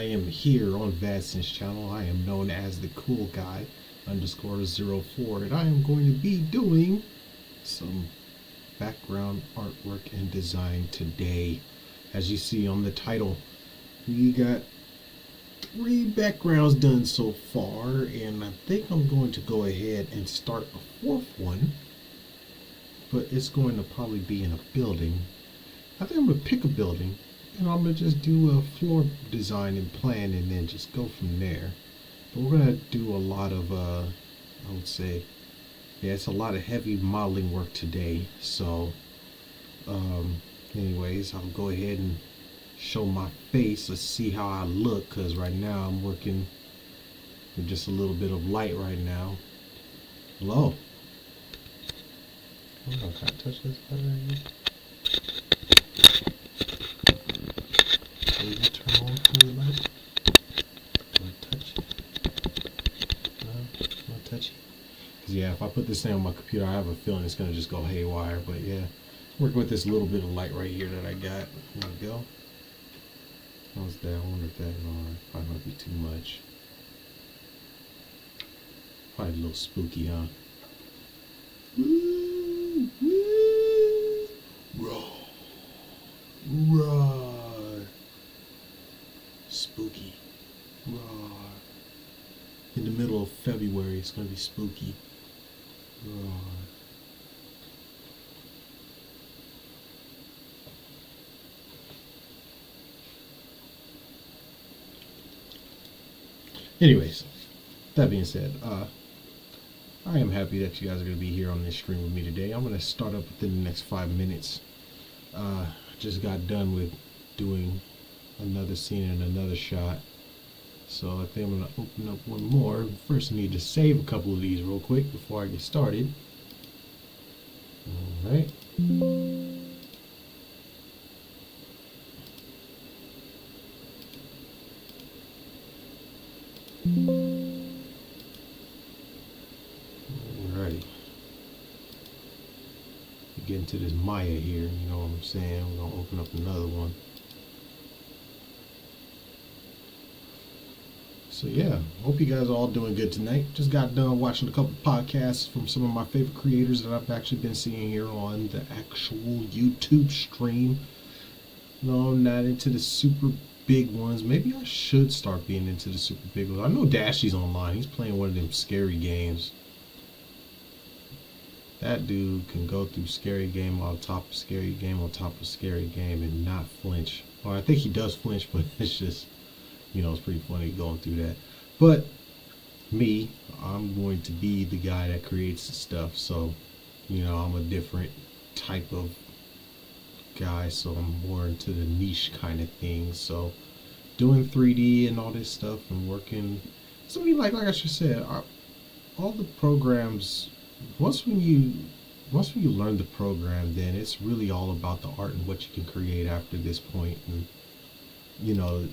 I am here on V.A.D.C's channel. I am known as the cool guy _04, and I am going to be doing some background artwork and design today. As you see on the title, we got 3 backgrounds done so far, and I think I'm going to go ahead and start a 4th one, but it's going to probably be in a building. I think I'm going to pick a building, and I'm going to just do a floor design and plan, and then just go from there. But we're going to do a lot of, I would say, yeah, it's a lot of heavy modeling work today. So, anyways, I'll go ahead and show my face. Let's see how I look, because right now I'm working with just a little bit of light right now. Hello. Oh, can I touch this button right here? Will you turn on for the light? Do I touch it? No? Do I touch it? Because yeah, if I put this thing on my computer, I have a feeling it's going to just go haywire. But yeah, working with this little bit of light right here that I got. There we go. How's that? I wonder if that probably might be too much. Probably a little spooky, huh? Woo, woo, raw, raw, spooky, raw. In the middle of February, it's gonna be spooky, raw. Anyways, that being said, I am happy that you guys are going to be here on this stream with me today. I'm going to start up within the next 5 minutes. Just got done with doing another scene and another shot. So I think I'm going to open up one more. First I need to save a couple of these real quick before I get started. Alright. Alrighty. Get into this Maya here, you know what I'm saying? We're gonna open up another one. So yeah, hope you guys are all doing good tonight. Just got done watching a couple podcasts from some of my favorite creators that I've actually been seeing here on the actual YouTube stream. No, I'm not into the super big ones. Maybe I should start being into the super big ones. I know Dashy's online. He's playing one of them scary games. That dude can go through scary game on top of scary game on top of scary game and not flinch. Or I think he does flinch, but it's just, you know, it's pretty funny going through that. But me, I'm going to be the guy that creates the stuff. So, you know, I'm a different type of guy, so I'm more into the niche kind of thing. So doing 3D and all this stuff and working, so like I just said, all the programs, once when you learn the program, then it's really all about the art and what you can create after this point. And you know,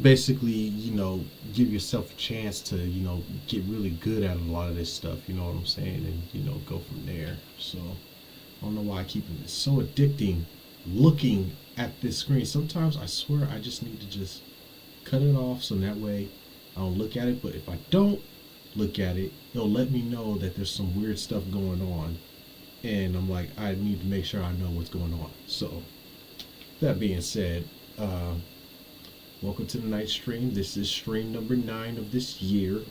basically, you know, give yourself a chance to, you know, get really good at a lot of this stuff, you know what I'm saying, and you know, go from there. So I don't know why I keep it so addicting looking at this screen. Sometimes I swear I just need to just cut it off so that way I don't look at it. But if I don't look at it, it'll let me know that there's some weird stuff going on, and I'm like, I need to make sure I know what's going on. So that being said, welcome to the night stream. This is stream number 9 of this year.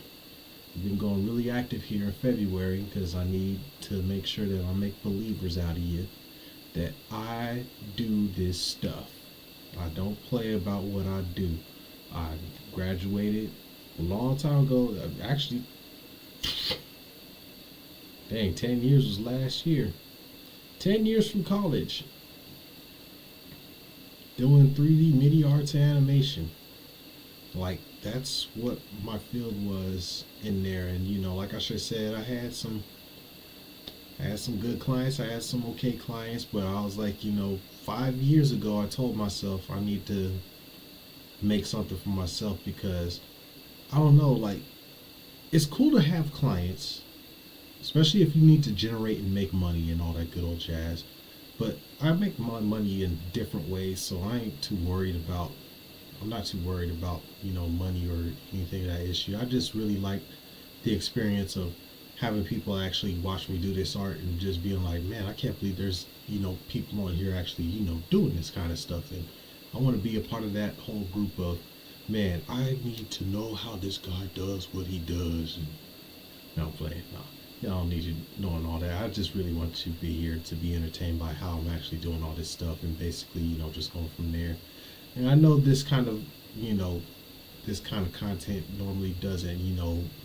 We've been going really active here in February because I need to make sure that I make believers out of you that I do this stuff. I don't play about what I do. I graduated a long time ago. Actually, dang, 10 years was last year. 10 years from college. Doing 3D MIDI arts and animation. Like, that's what my field was in there. And you know, like I should have said, I had some good clients, I had some okay clients, but I was like, you know, 5 years ago I told myself I need to make something for myself, because I don't know, like, it's cool to have clients, especially if you need to generate and make money and all that good old jazz. But I make my money in different ways, so I ain't too worried about I'm not too worried about money or anything of that issue. I just really like the experience of having people actually watch me do this art and just being like, man, I can't believe there's people on here actually doing this kind of stuff, and I want to be a part of that whole group of, man, I need to know how this guy does what he does. And no, I'm playing. No, y'all don't need you knowing all that. I just really want to be here to be entertained by how I'm actually doing all this stuff, and basically, just going from there. And I know you know, this kind of content normally doesn't,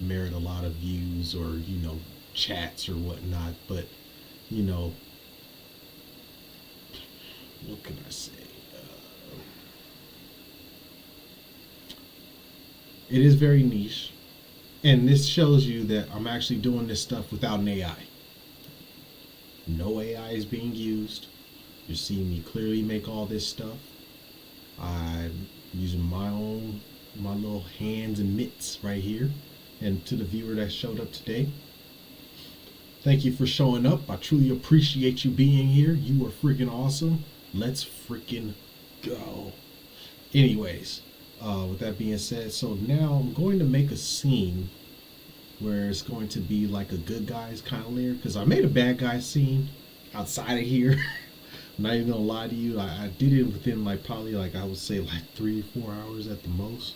merit a lot of views or, chats or whatnot. But, you know, what can I say? It is very niche. And this shows you that I'm actually doing this stuff without an AI. No AI is being used. You're seeing me clearly make all this stuff. I'm using my little hands and mitts right here. And to the viewer that showed up today, thank you for showing up. I truly appreciate you being here. You are freaking awesome. Let's freaking go. Anyways, with that being said, so now I'm going to make a scene where it's going to be like a good guys kind of layer, because I made a bad guy scene outside of here. I'm not even gonna lie to you, I did it within like probably like I would say like 3 or 4 hours at the most.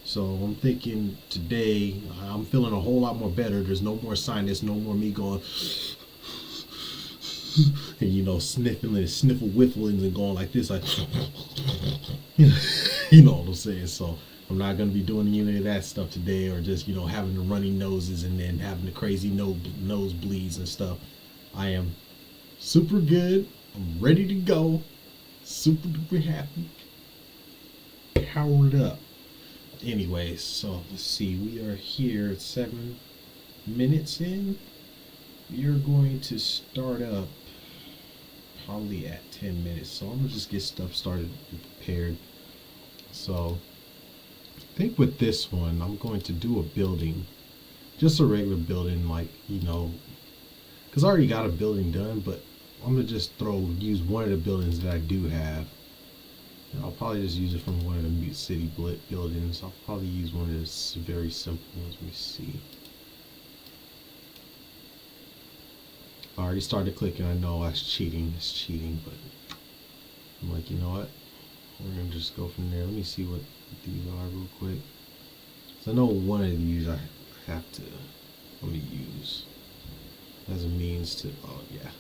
So I'm thinking today I'm feeling a whole lot more better. There's no more sinus, no more me going and sniffing and sniffle whiffling and going like this, like you know what I'm saying. So I'm not gonna be doing any of that stuff today, or just having the runny noses and then having the crazy nose bleeds and stuff. I am super good. I'm ready to go. Super duper happy. Powered up. Anyways, so let's see. We are here at 7 minutes in. We are going to start up probably at 10 minutes. So I'm going to just get stuff started and prepared. So I think with this one, I'm going to do a building. Just a regular building, like, because I already got a building done, but I'm gonna just use one of the buildings that I do have. And I'll probably just use it from one of the city buildings. I'll probably use one of the very simple ones. Let me see. I already started clicking. I know that's cheating. It's cheating, but I'm like, you know what? We're gonna just go from there. Let me see what these are real quick. So I know one of these I have to use as a means to. Oh yeah.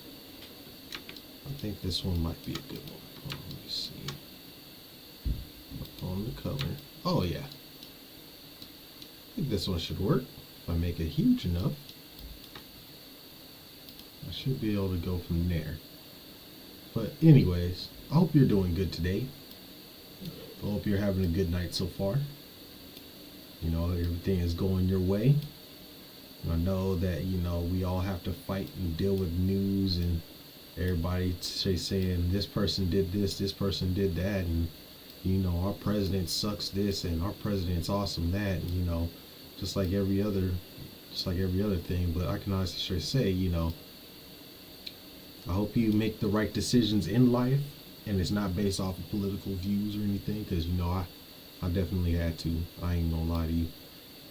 I think this one might be a good one. Let me see. Up on the color. Oh yeah. I think this one should work. If I make it huge enough, I should be able to go from there. But anyways, I hope you're doing good today. I hope you're having a good night so far. Everything is going your way. I know that, we all have to fight and deal with news and everybody saying this person did this person did that, and our president sucks this and our president's awesome that, and, just like every other thing. But I can honestly say, I hope you make the right decisions in life, and it's not based off of political views or anything, because I definitely had to. I ain't gonna lie to you.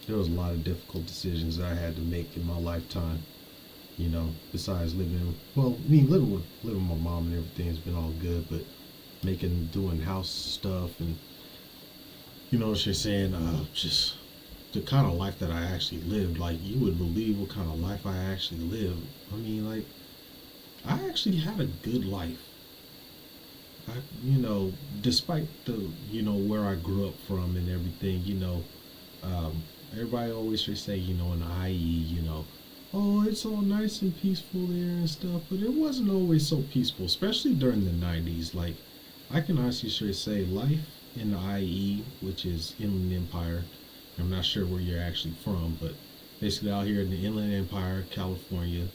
There was a lot of difficult decisions that I had to make in my lifetime. Besides living with my mom and everything has been all good, but doing house stuff and what you're saying, just the kind of life that I actually lived. Like, you would believe what kind of life I actually lived. I mean, like, I actually had a good life. Despite the where I grew up from and everything, everybody always should say, in the IE, oh, it's all nice and peaceful there and stuff, but it wasn't always so peaceful, especially during the 90s. Like, I can honestly say life in the IE, which is Inland Empire, I'm not sure where you're actually from, but basically out here in the Inland Empire, California,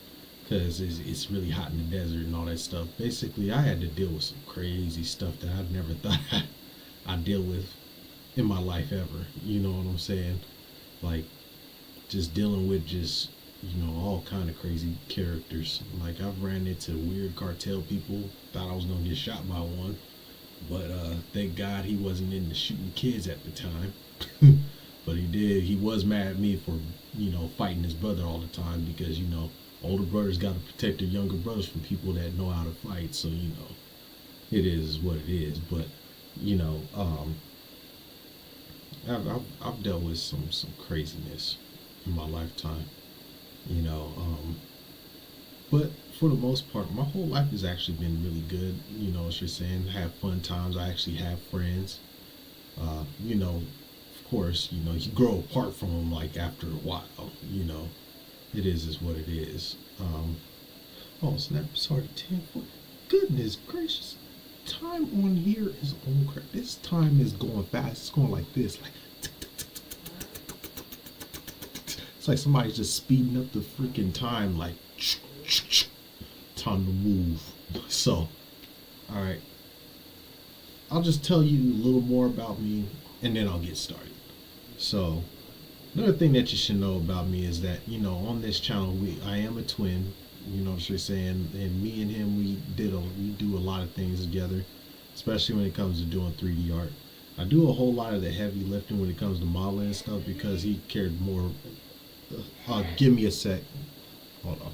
because it's really hot in the desert and all that stuff. Basically, I had to deal with some crazy stuff that I'd never thought I'd deal with in my life ever. You know what I'm saying? Like, just dealing with all kind of crazy characters. Like, I've ran into weird cartel people, thought I was gonna get shot by one. But thank God he wasn't into shooting kids at the time. But he did. He was mad at me for, fighting his brother all the time because, older brothers got to protect their younger brothers from people that know how to fight. So, it is what it is. But, you know, um, I've dealt with some craziness in my lifetime, you know. But for the most part, my whole life has actually been really good. As you're saying, have fun times. I actually have friends. Of course, you grow apart from them like after a while. It is what it is. Oh snap! It's already 10. Goodness gracious! Time on here is on crap. This time is going fast. It's going like this, like it's like somebody's just speeding up the freaking time, like time to move. So, all right, I'll just tell you a little more about me, and then I'll get started. So, another thing that you should know about me is that on this channel I am a twin. What you're saying, and me and him we do a lot of things together, especially when it comes to doing 3D art. I do a whole lot of the heavy lifting when it comes to modeling and stuff because he cared more. Give me a sec. Hold on.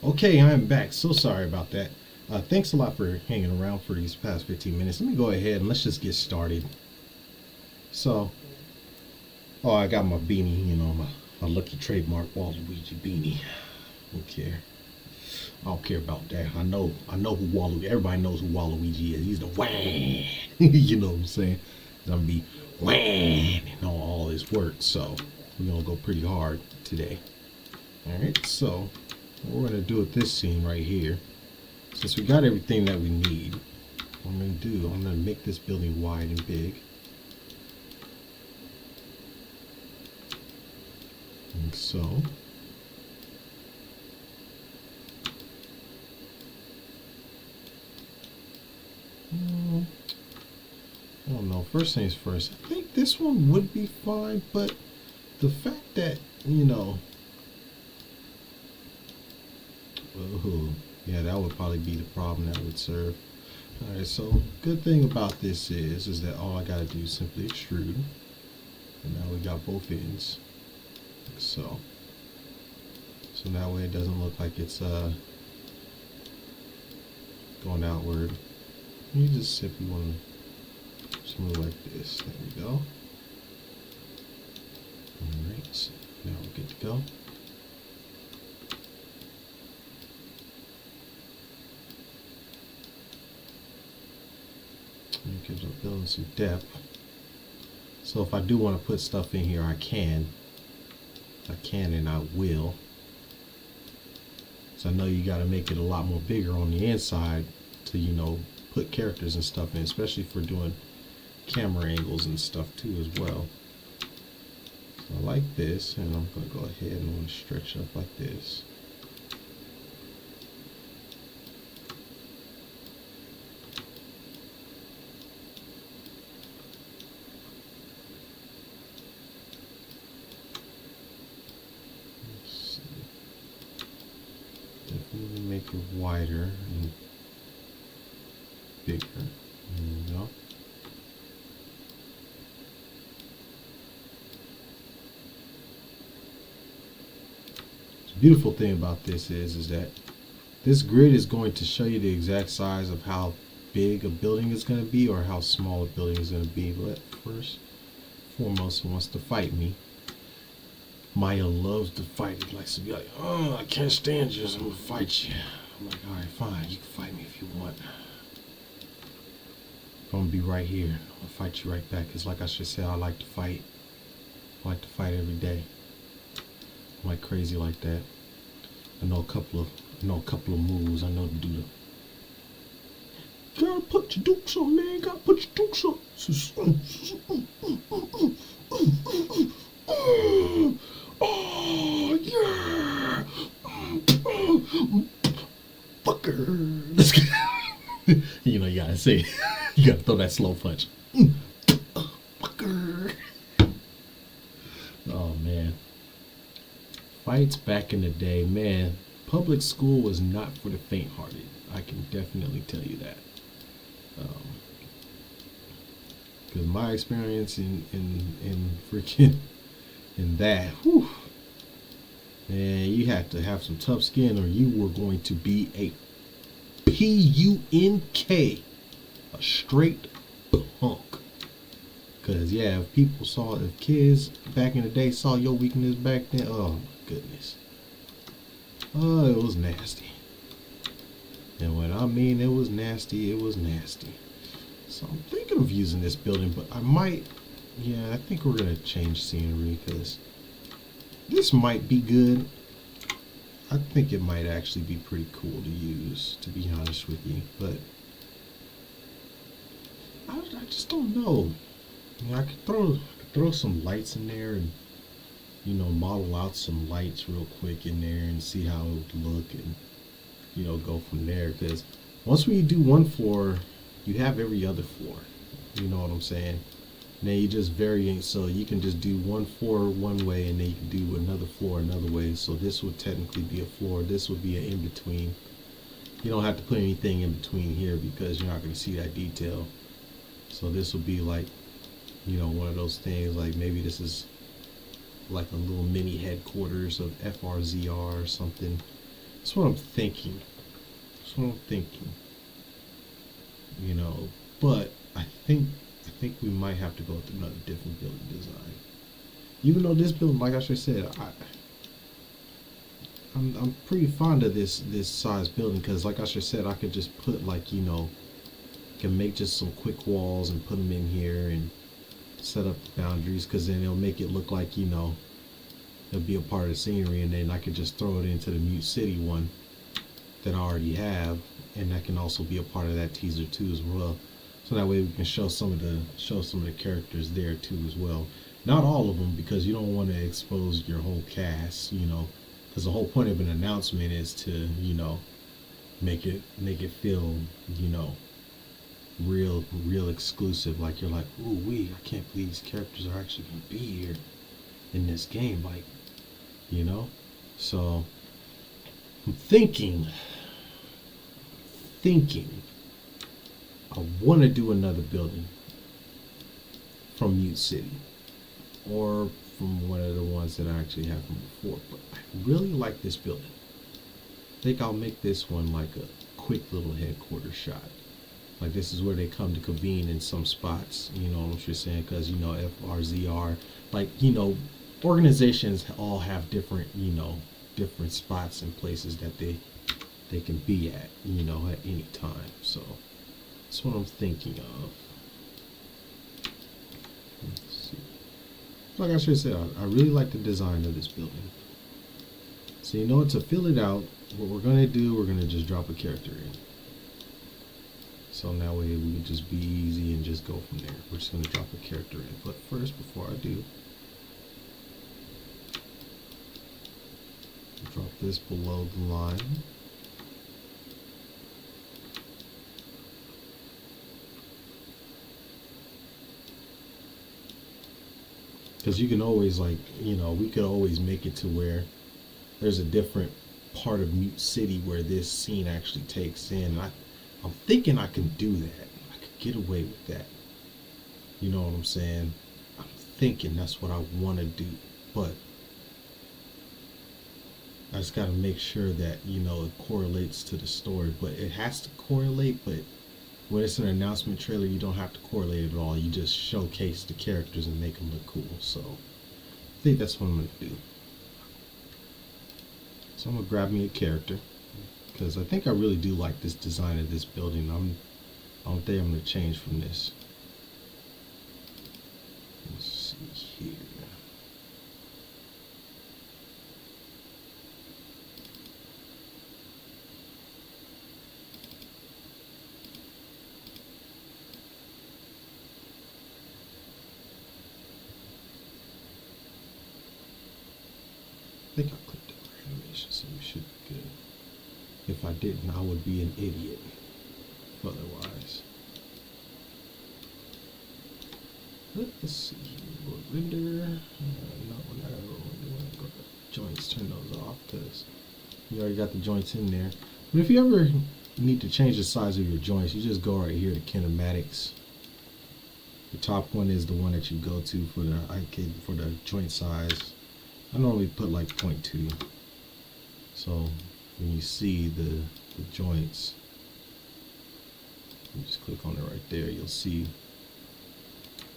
Okay, I'm back. So sorry about that. Thanks a lot for hanging around for these past 15 minutes. Let me go ahead and let's just get started. So, oh, I got my beanie, my lucky trademark Waluigi beanie. I don't care. I don't care about that. I know who Waluigi. Everybody knows who Waluigi is. He's the wham. You know what I'm saying? He's gonna be wham and all his work. So we're gonna go pretty hard today. All right. So what we're gonna do with this scene right here, since we got everything that we need, what I'm gonna make this building wide and big. Like so. I don't know. First things first. I think this one would be fine, but the fact that oh, Yeah, that would probably be the problem that would serve. All right, so good thing about this is that all I gotta do is simply extrude, and now we got both ends. Like so that way it doesn't look like it's going outward. You just simply want to smooth like this. There we go. Alright, so now we're good to go. And it gives our building some depth. So if I do want to put stuff in here, I can. I can and I will. So I know you got to make it a lot more bigger on the inside to, you know, put characters and stuff in, especially for doing camera angles and stuff too as well. So I like this, and I'm going to go ahead and I'm going to stretch up like this. Let's see. Definitely make it wider and bigger. There we go. The beautiful thing about this is that this grid is going to show you the exact size of how big a building is going to be or how small a building is going to be. But first, foremost, he wants to fight me. Maya loves to fight. He likes to be like, oh, I can't stand you, so I'm going to fight you. I'm like, alright, fine, you can fight me if you want. I'm going to be right here. I'm going to fight you right back. Because like I should say, I like to fight. I like to fight every day. I'm like crazy like that. I know a couple of moves. I know to do them. Gotta put your dukes on, man. Gotta put your dukes on. Oh yeah, fucker. You know you gotta say it. You gotta throw that slow punch. Fucker. Oh man. Fights back in the day, man. Public school was not for the faint-hearted. I can definitely tell you that. Because my experience in freaking in that, whew, man, you had to have some tough skin, or you were going to be a punk, a straight punk. Because yeah, if kids back in the day saw your weakness back then, oh my goodness, oh, it was nasty. And when I mean it was nasty, it was nasty. So I'm thinking of using this building, but I might, yeah, I think we're gonna change scenery because this might be good. I think it might actually be pretty cool to use, to be honest with you, but I just don't know. You know, I could throw some lights in there and, you know, model out some lights real quick in there and see how it would look, and, you know, go from there. Because once we do one floor, you have every other floor. You know what I'm saying? And then you just vary it, so you can just do one floor one way, and then you can do another floor another way. So this would technically be a floor. This would be an in-between. You don't have to put anything in between here because you're not going to see that detail. So this would be like, you know, one of those things, like maybe this is like a little mini headquarters of FRZR or something. That's what I'm thinking. You know, but I think we might have to go with another different building design. Even though this building, like I just said, I'm pretty fond of this size building, because like I just said, I could just put, like, you know, can make just some quick walls and put them in here and set up the boundaries, because then it'll make it look like, you know, it'll be a part of the scenery, and then I could just throw it into the Mute City one that I already have, and that can also be a part of that teaser too as well. So that way we can show some of the characters there too as well. Not all of them, because you don't want to expose your whole cast, you know, because the whole point of an announcement is to, you know, make it feel, you know, real exclusive. Like you're like, ooh wee, I can't believe these characters are actually gonna be here in this game, like, you know. So I'm thinking thinking I want to do another building from Mute City or from one of the ones that I actually have from before. But I really like this building. I think I'll make this one like a quick little headquarters shot. Like this is where they come to convene in some spots, you know what I'm saying? Because, you know, FRZR, like, you know, organizations all have different, you know, different spots and places that they can be at, you know, at any time. So that's what I'm thinking of. Let's see. Like I should say, I really like the design of this building. So you know what, to fill it out, what we're gonna do, we're gonna just drop a character in. So that way we can just be easy and just go from there. We're just gonna drop a character in. But first, before I do, drop this below the line. Because you can always, like, you know, we could always make it to where there's a different part of Mute City where this scene actually takes in. I'm thinking I can do that. I could get away with that. You know what I'm saying? I'm thinking that's what I want to do. But I just got to make sure that, you know, it correlates to the story. But it has to correlate, but when it's an announcement trailer, you don't have to correlate at all. You just showcase the characters and make them look cool. So I think that's what I'm going to do. So I'm going to grab me a character because I think I really do like this design of this building. I don't think I'm going to change from this. Let's see here. I think I clicked the animation, so we should be good. If I didn't, I would be an idiot. Otherwise, let's see here. We'll render. No, we're not gonna render. Go to joints. Turn those off because you already got the joints in there. But if you ever need to change the size of your joints, you just go right here to kinematics. The top one is the one that you go to for the joint size. I normally put like 0.2. So when you see the joints, you just click on it right there. You'll see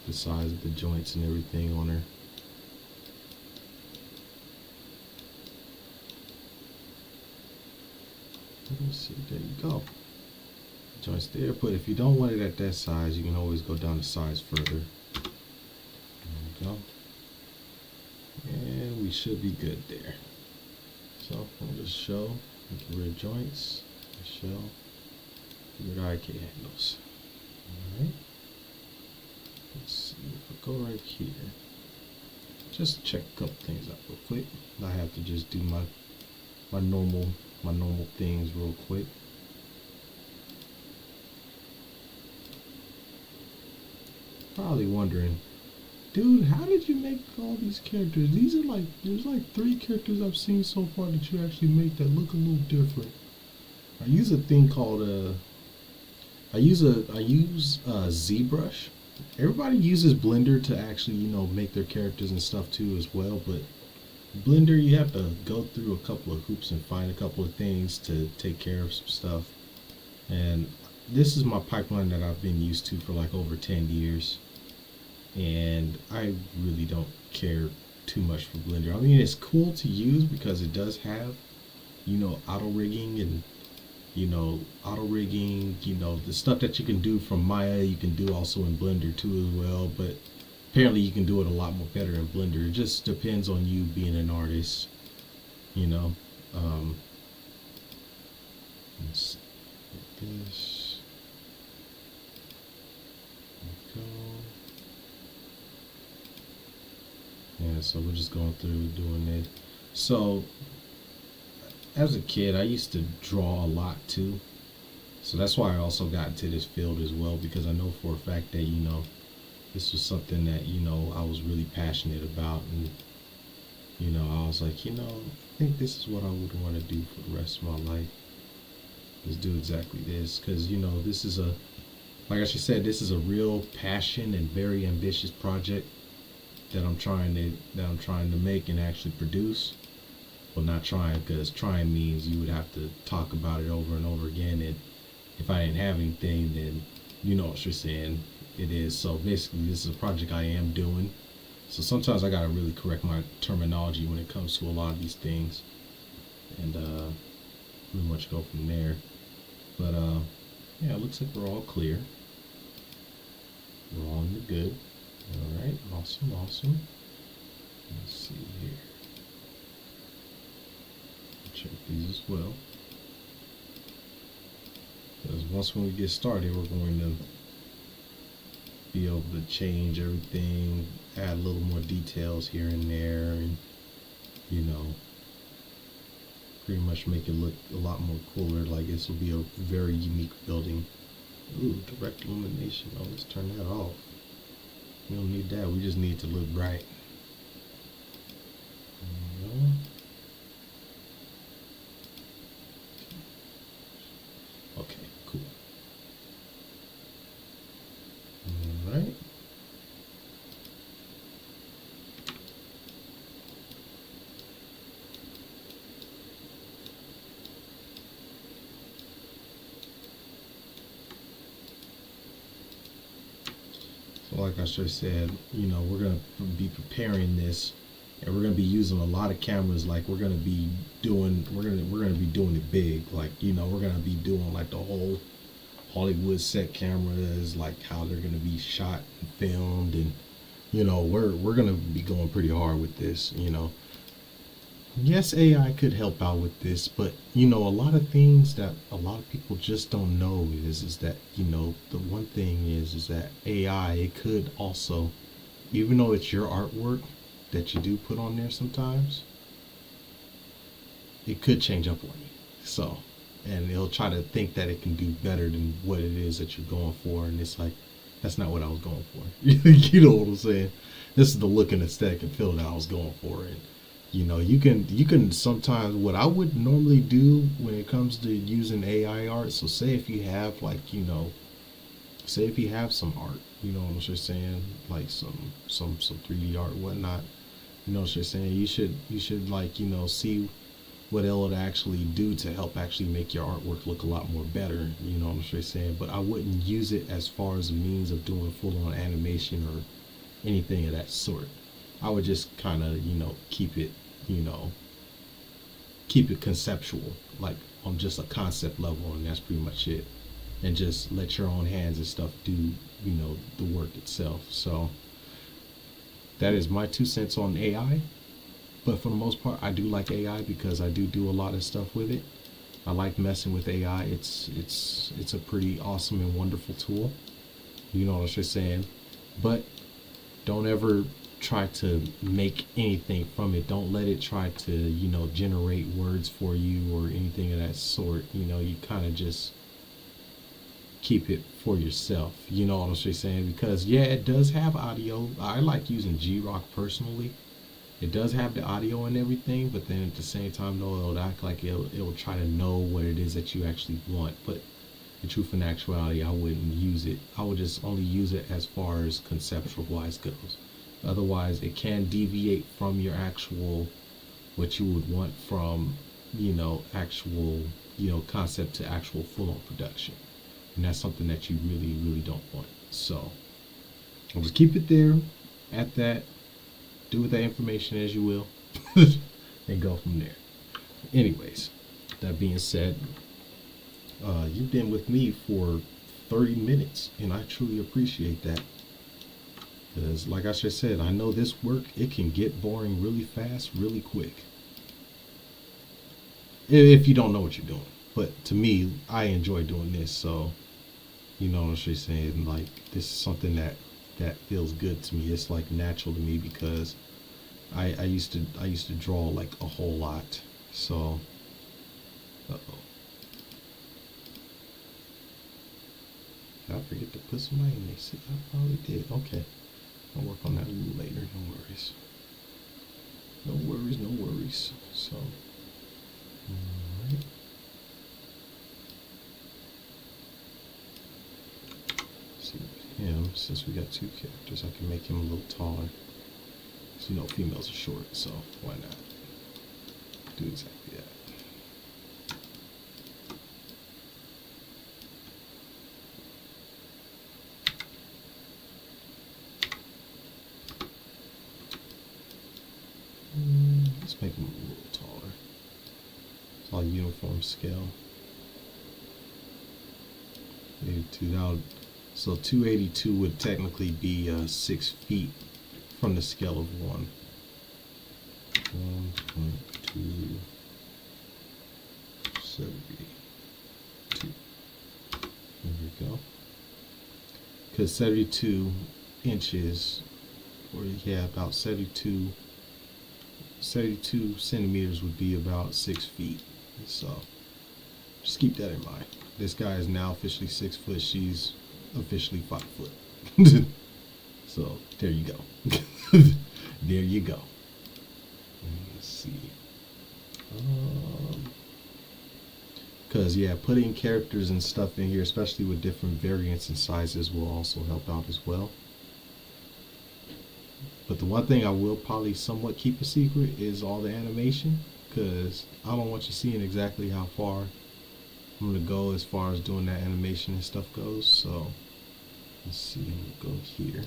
the size of the joints and everything on there. Let me see. There you go. Joints there. But if you don't want it at that size, you can always go down the size further. There we go. And we should be good there. So we'll just show, get rid of joints, show, get rid of IK handles. Alright. Let's see if I go right here. Just check a couple things out real quick. I have to just do my normal things real quick. Probably wondering, dude, how did you make all these characters? These are like, there's like 3 characters I've seen so far that you actually make that look a little different. I use a thing called I use ZBrush. Everybody uses Blender to actually, you know, make their characters and stuff too as well, but Blender, you have to go through a couple of hoops and find a couple of things to take care of some stuff. And this is my pipeline that I've been used to for like over 10 years. And I really don't care too much for Blender. I mean, it's cool to use because it does have, you know, auto rigging and, you know, the stuff that you can do from Maya, you can do also in Blender too as well. But apparently you can do it a lot more better in Blender. It just depends on you being an artist, you know. Let's see, like this. There we go. Yeah, so we're just going through doing it. So as a kid, I used to draw a lot too. So that's why I also got into this field as well, because I know for a fact that, you know, this was something that, you know, I was really passionate about. And, you know, I was like, you know, I think this is what I would want to do for the rest of my life. Let's do exactly this, because you know this is a, like I just said, this is a real passion and very ambitious project that I'm trying to make and actually produce. Well, not trying, because trying means you would have to talk about it over and over again, and if I didn't have anything, then you know what you're saying. It is. So basically, this is a project I am doing. So sometimes I gotta really correct my terminology when it comes to a lot of these things, and pretty much go from there. But yeah, it looks like we're all clear. We're all in the good. All right, awesome, awesome. Let's see here. Check these as well. Because once when we get started, we're going to be able to change everything, add a little more details here and there, and you know, pretty much make it look a lot more cooler. Like this will be a very unique building. Ooh, direct illumination. Oh, let's turn that off. We don't need that. We just need to look bright. Okay, cool. All right. So like I just said, you know, we're gonna be preparing this, and we're gonna be using a lot of cameras. Like we're gonna be doing it big. Like you know, we're gonna be doing like the whole Hollywood set cameras, like how they're gonna be shot and filmed, and you know, we're gonna be going pretty hard with this. You know, yes, AI could help out with this, but you know, a lot of things that a lot of people just don't know is that you know the one thing is that AI, it could also, even though it's your artwork that you do put on there sometimes, it could change up on you. So, and it'll try to think that it can do better than what it is that you're going for, and it's like that's not what I was going for. You know what I'm saying? This is the look and aesthetic and feel that I was going for, and you know you can sometimes, what I would normally do when it comes to using AI art. So say if you have like you know, say if you have some art, you know what I'm just saying, like some 3D art and whatnot, you know what you're saying, you should like you know see what it would actually do to help actually make your artwork look a lot more better. You know what I'm saying? But I wouldn't use it as far as a means of doing full on animation or anything of that sort. I would just kind of you know you know keep it conceptual, like on just a concept level, and that's pretty much it. And just let your own hands and stuff do you know the work itself. So that is my 2 cents on AI. But for the most part, I do like AI because I do a lot of stuff with it. I like messing with AI. It's a pretty awesome and wonderful tool. You know what I'm saying? But don't ever try to make anything from it. Don't let it try to you know generate words for you or anything of that sort. You know, you kind of just keep it for yourself. You know what I'm saying? Because yeah, it does have audio. I like using G-Rock personally. It does have the audio and everything, but then at the same time, though, it'll act like it'll try to know what it is that you actually want. But in truth and actuality, I wouldn't use it. I would just only use it as far as conceptual wise goes. Otherwise, it can deviate from your actual, what you would want from, you know, actual, you know, concept to actual full on production. And that's something that you really, really don't want. So I'll just keep it there at that. Do with that information as you will, and go from there. Anyways, that being said, you've been with me for 30 minutes, and I truly appreciate that. Because, like I just said, I know this work, it can get boring really fast, really quick. If you don't know what you're doing. But to me, I enjoy doing this, so you know what I'm saying. Like this is something that feels good to me. It's like natural to me because I used to draw like a whole lot. So, uh-oh. Did I forget to put somebody in there? See, I probably did. Okay. I'll work on that a little later. No worries. No worries, no worries. So, alright. him, since we got two characters, I can make him a little taller. So, you know, females are short, so why not do exactly that. Let's make him a little taller. It's all uniform scale. 82. Now, so 282 would technically be 6 feet from the scale of 1. 1.272. There we go. Because 72 inches, or yeah, about 72 centimeters would be about 6 feet. So just keep that in mind. This guy is now officially 6 foot. She's officially 5 foot. So there you go. There you go. Let's see. Because yeah, putting characters and stuff in here, especially with different variants and sizes, will also help out as well. But the one thing I will probably somewhat keep a secret is all the animation, because I don't want you seeing exactly how far I'm going to go as far as doing that animation and stuff goes. So let's see, I'm going to go here.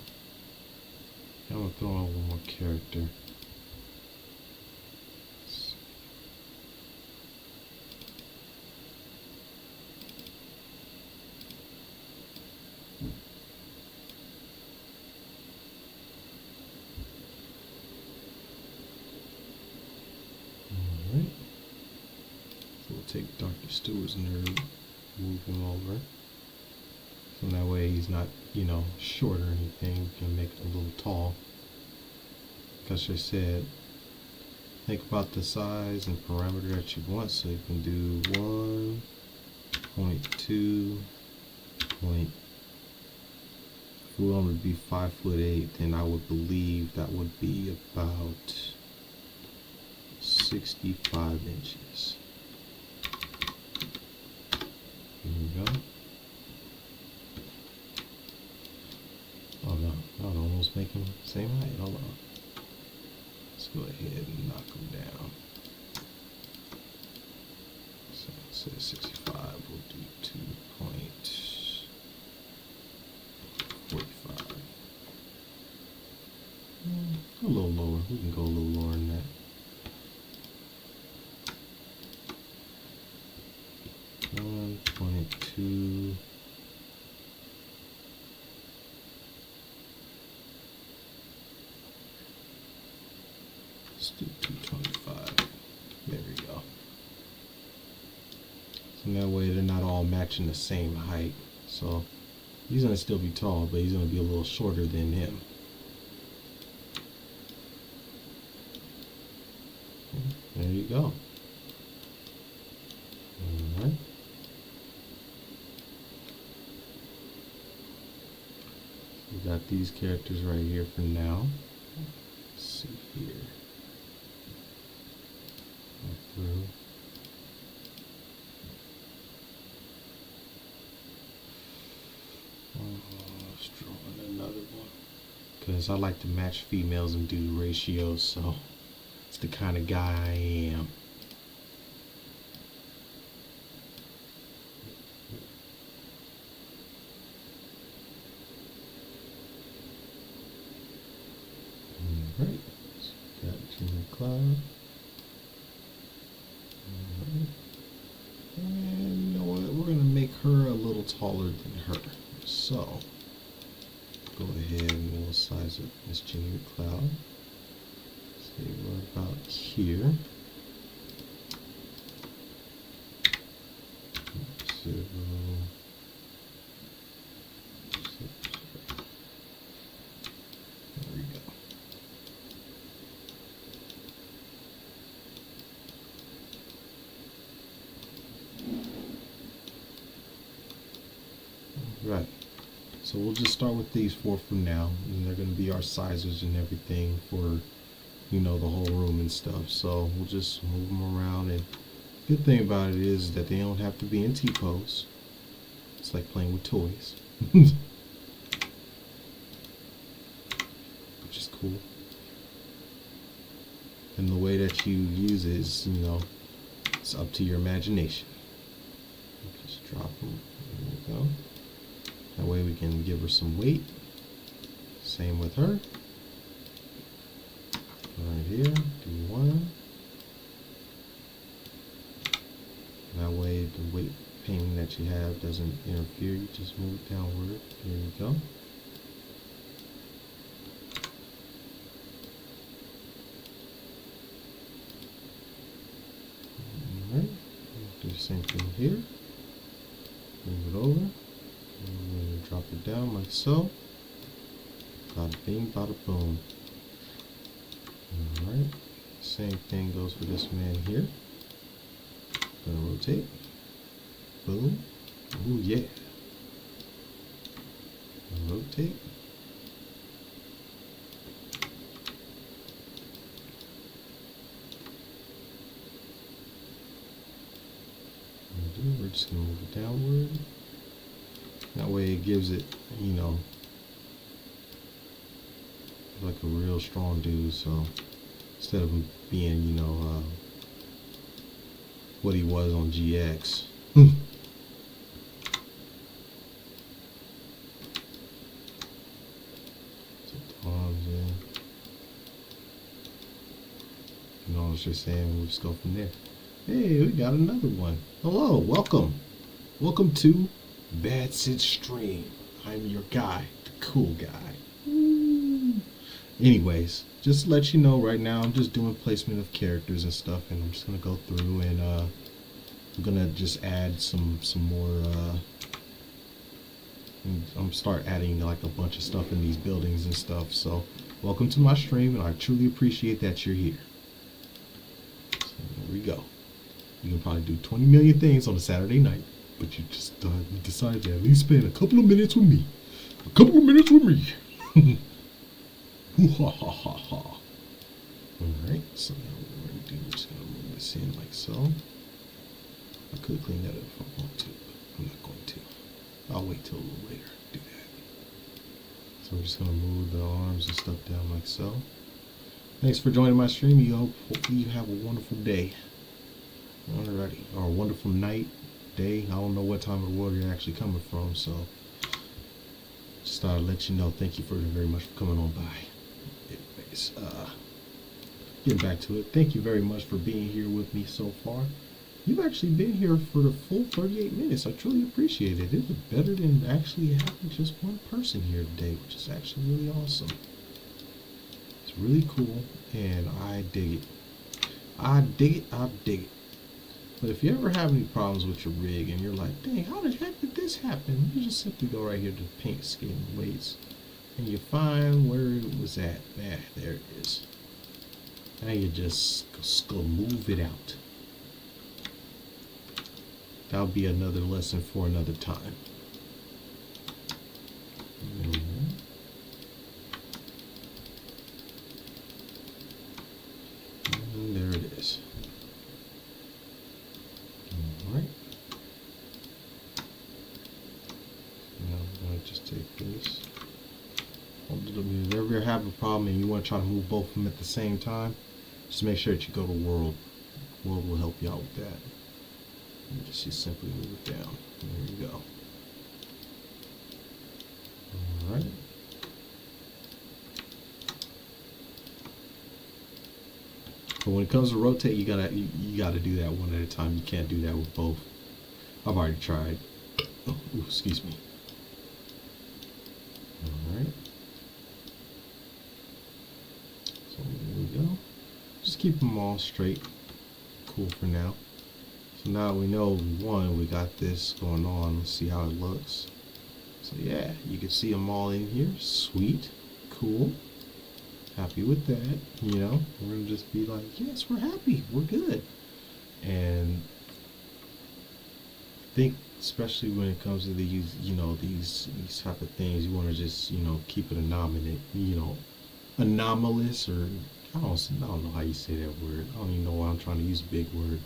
I'm going to throw on one more character. Alright. So we'll take Dr. Stewart's nerd, move him over. So that way he's not, you know, short or anything. We can make it a little tall. Like I said, think about the size and parameter that you want. So you can do 1.2. If we want to be 5'8", then I would believe that would be about 65 inches. Here we go. Oh no, I would almost make them the same height. Hold on. Let's go ahead and knock them down. So instead of 65, we'll do 2.45. A little lower. We can go a little lower than that. 1.2. Let's do 225. There we go. So that way they're not all matching the same height. So he's gonna still be tall, but he's gonna be a little shorter than him. There you go. Alright. We got these characters right here for now. Let's see here. Go through. Let's draw in another one. Because I like to match females and do ratios, so it's the kind of guy I am. Alright, so got Junior Cloud. Alright. And you know what? We're going to make her a little taller than her. So, go ahead and we'll size up Miss Junior Cloud. Say we're about here. 0, 6. There we go. Right. So we'll just start with these 4 for now, and they're going to be our sizers and everything for, you know, the whole room and stuff. So we'll just move them around, and the good thing about it is that they don't have to be in T-pose. It's like playing with toys. which is cool. And the way that you use it is, it's up to your imagination. Just drop them. There we go. That way we can give her some weight. Same with her. Right here, do one. That way the weight painting that you have doesn't interfere. You just move it downward. There you go. Alright, do the same thing here. Move it over. And drop it down like so. Bada bing, bada boom. Alright, same thing goes for this man here. Gonna rotate. Boom. Ooh, yeah. Rotate. We're just gonna move it downward. That way it gives it, like a real strong dude. So instead of him being, what he was on GX. Arms in. You know what you're saying? We'll just go from there. Hey, we got another one. Hello, welcome. Welcome to V.A.D.C stream. I'm your guy, the cool guy. Woo. Anyways, just to let you know right now, I'm just doing placement of characters and stuff, and I'm just gonna go through and I'm gonna just add some more. I'm start adding like a bunch of stuff in these buildings and stuff. So, welcome to my stream, and I truly appreciate that you're here. So there we go. You can probably do 20 million things on a Saturday night, but you just decided to at least spend a couple of minutes with me. A couple of minutes with me. Ha ha ha ha. Alright, so now what we're going to do, we're just going to move this in like so. I could clean that up if I want to, but I'm not going to. I'll wait till a little later to do that. So we're just going to move the arms and stuff down like so. Thanks for joining my stream. Hopefully you have a wonderful day. Alrighty, or a wonderful night, day. I don't know what time of the world you're actually coming from, so just thought I'd let you know. Thank you very much for coming on by. Anyways, getting back to it, thank you very much for being here with me so far. You've actually been here for the full 38 minutes. I truly appreciate it. It was better than actually having just one person here today, which is actually really awesome. It's really cool, and I dig it. I dig it. I dig it. But if you ever have any problems with your rig and you're like, dang, how the heck did this happen? You just simply go right here to paint, scheme, and weights, and you find where it was at. There it is. Now you just go move it out. That'll be another lesson for another time. And there it is. Alright. Now I'm going to just take this. If you ever have a problem and you want to try to move both of them at the same time, just make sure that you go to World. World will help you out with that. You just simply move it down. There you go. Alright. But when it comes to rotate, you gotta do that one at a time. You can't do that with both. I've already tried. Oh, ooh, excuse me. Alright. So there we go. Just keep them all straight. Cool for now. So now we know, one, we got this going on. Let's see how it looks. So yeah, you can see them all in here. Sweet. Cool. Happy with that. You know, we're going to just be like, yes, we're happy. We're good. And I think, especially when it comes to these, these type of things, you want to just, keep it anomalous, or I don't know how you say that word. I don't even know why I'm trying to use a big word.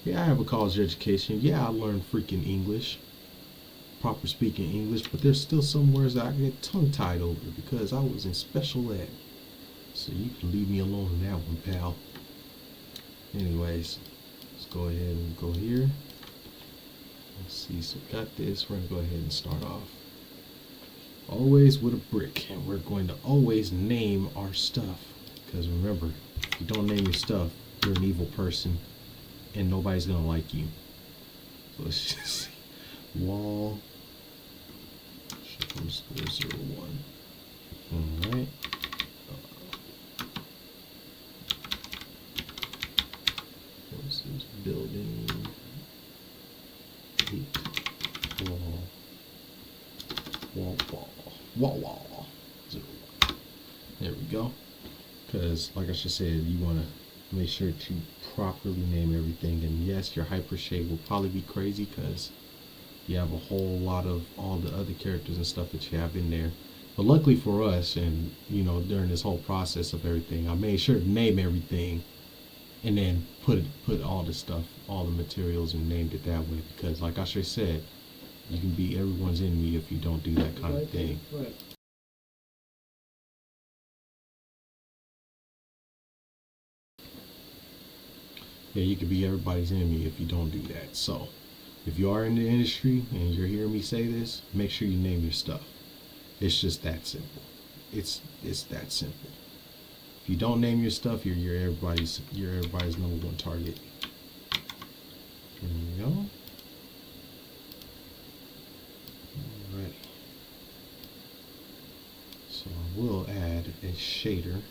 Yeah, I have a college education. Yeah, I learned freaking English, proper speaking English, but there's still some words that I get tongue-tied over because I was in special ed. So you can leave me alone on that one, pal. Anyways, let's go ahead and go here. Let's see, so we got this. We're gonna go ahead and start off always with a brick, and we're going to always name our stuff, because remember, if you don't name your stuff, you're an evil person and nobody's gonna like you. So let's just see. Wall score 01. Alright. This is building 8 wall 01. There we go. Because like I just said, you want to make sure to properly name everything. And yes, your hyper shade will probably be crazy because you have a whole lot of all the other characters and stuff that you have in there. But luckily for us, and you know, during this whole process of everything, I made sure to name everything and then put all the stuff, all the materials, and named it that way. Because like I just said, you can be everyone's enemy if you don't do that kind of thing. Yeah, you can be everybody's enemy if you don't do that. So if you are in the industry and you're hearing me say this, make sure you name your stuff. It's just that simple. It's that simple. If you don't name your stuff, you're everybody's number one target. There we go. Alright. So I will add a shader.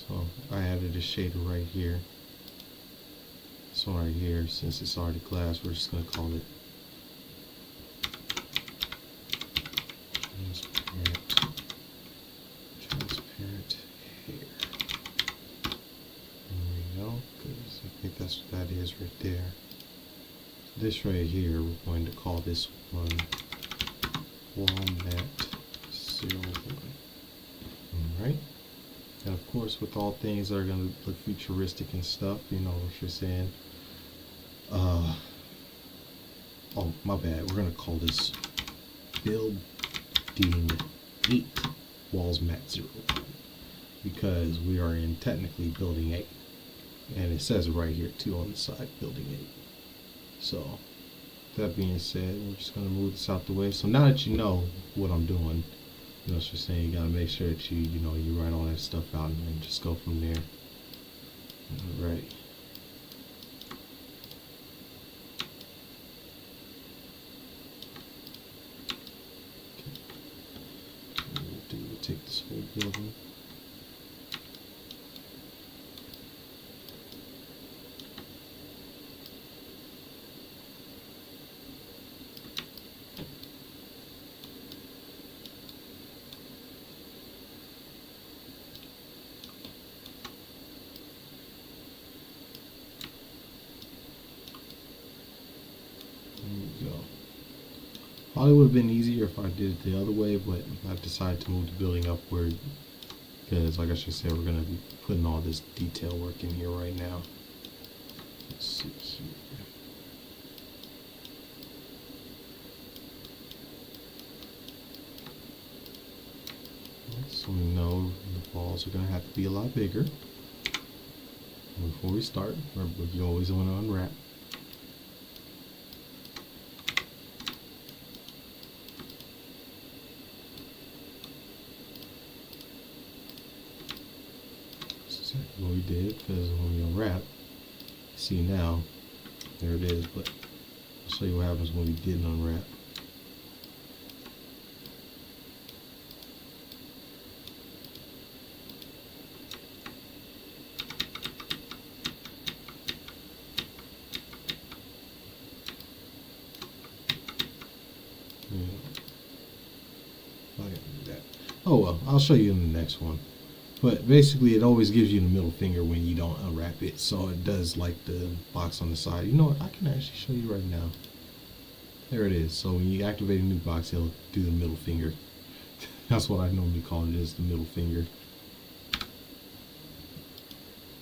So I added a shader right here. This one right here, since it's already glass, we're just gonna call it transparent hair. There we go, because I think that's what that is right there. This right here, we're going to call this one walnut silver. Alright. And of course, with all things that are going to look futuristic and stuff, you know what you're saying. Oh, my bad. We're going to call this building 8 walls mat 0, because we are in technically building 8, and it says it right here too on the side, building 8. So that being said, we're just going to move this out the way. So now that you know what I'm doing, you know what you're saying, you got to make sure that you know, you write all that stuff out and then just go from there. Alright. We'll take this whole building. Probably would have been easier if I did it the other way, but I decided to move the building upward because, like I just said, we're going to be putting all this detail work in here right now. Let's see here. So we know the walls are going to have to be a lot bigger. Before we start, remember, you always want to unwrap. What we did, because when we unwrap, see now, there it is, but I'll show you what happens when we didn't unwrap. Yeah. I gotta do that. Oh well, I'll show you in the next one. But basically, it always gives you the middle finger when you don't unwrap it. So it does like the box on the side. You know what? I can actually show you right now. There it is. So when you activate a new box, it'll do the middle finger. That's what I normally call it, is the middle finger.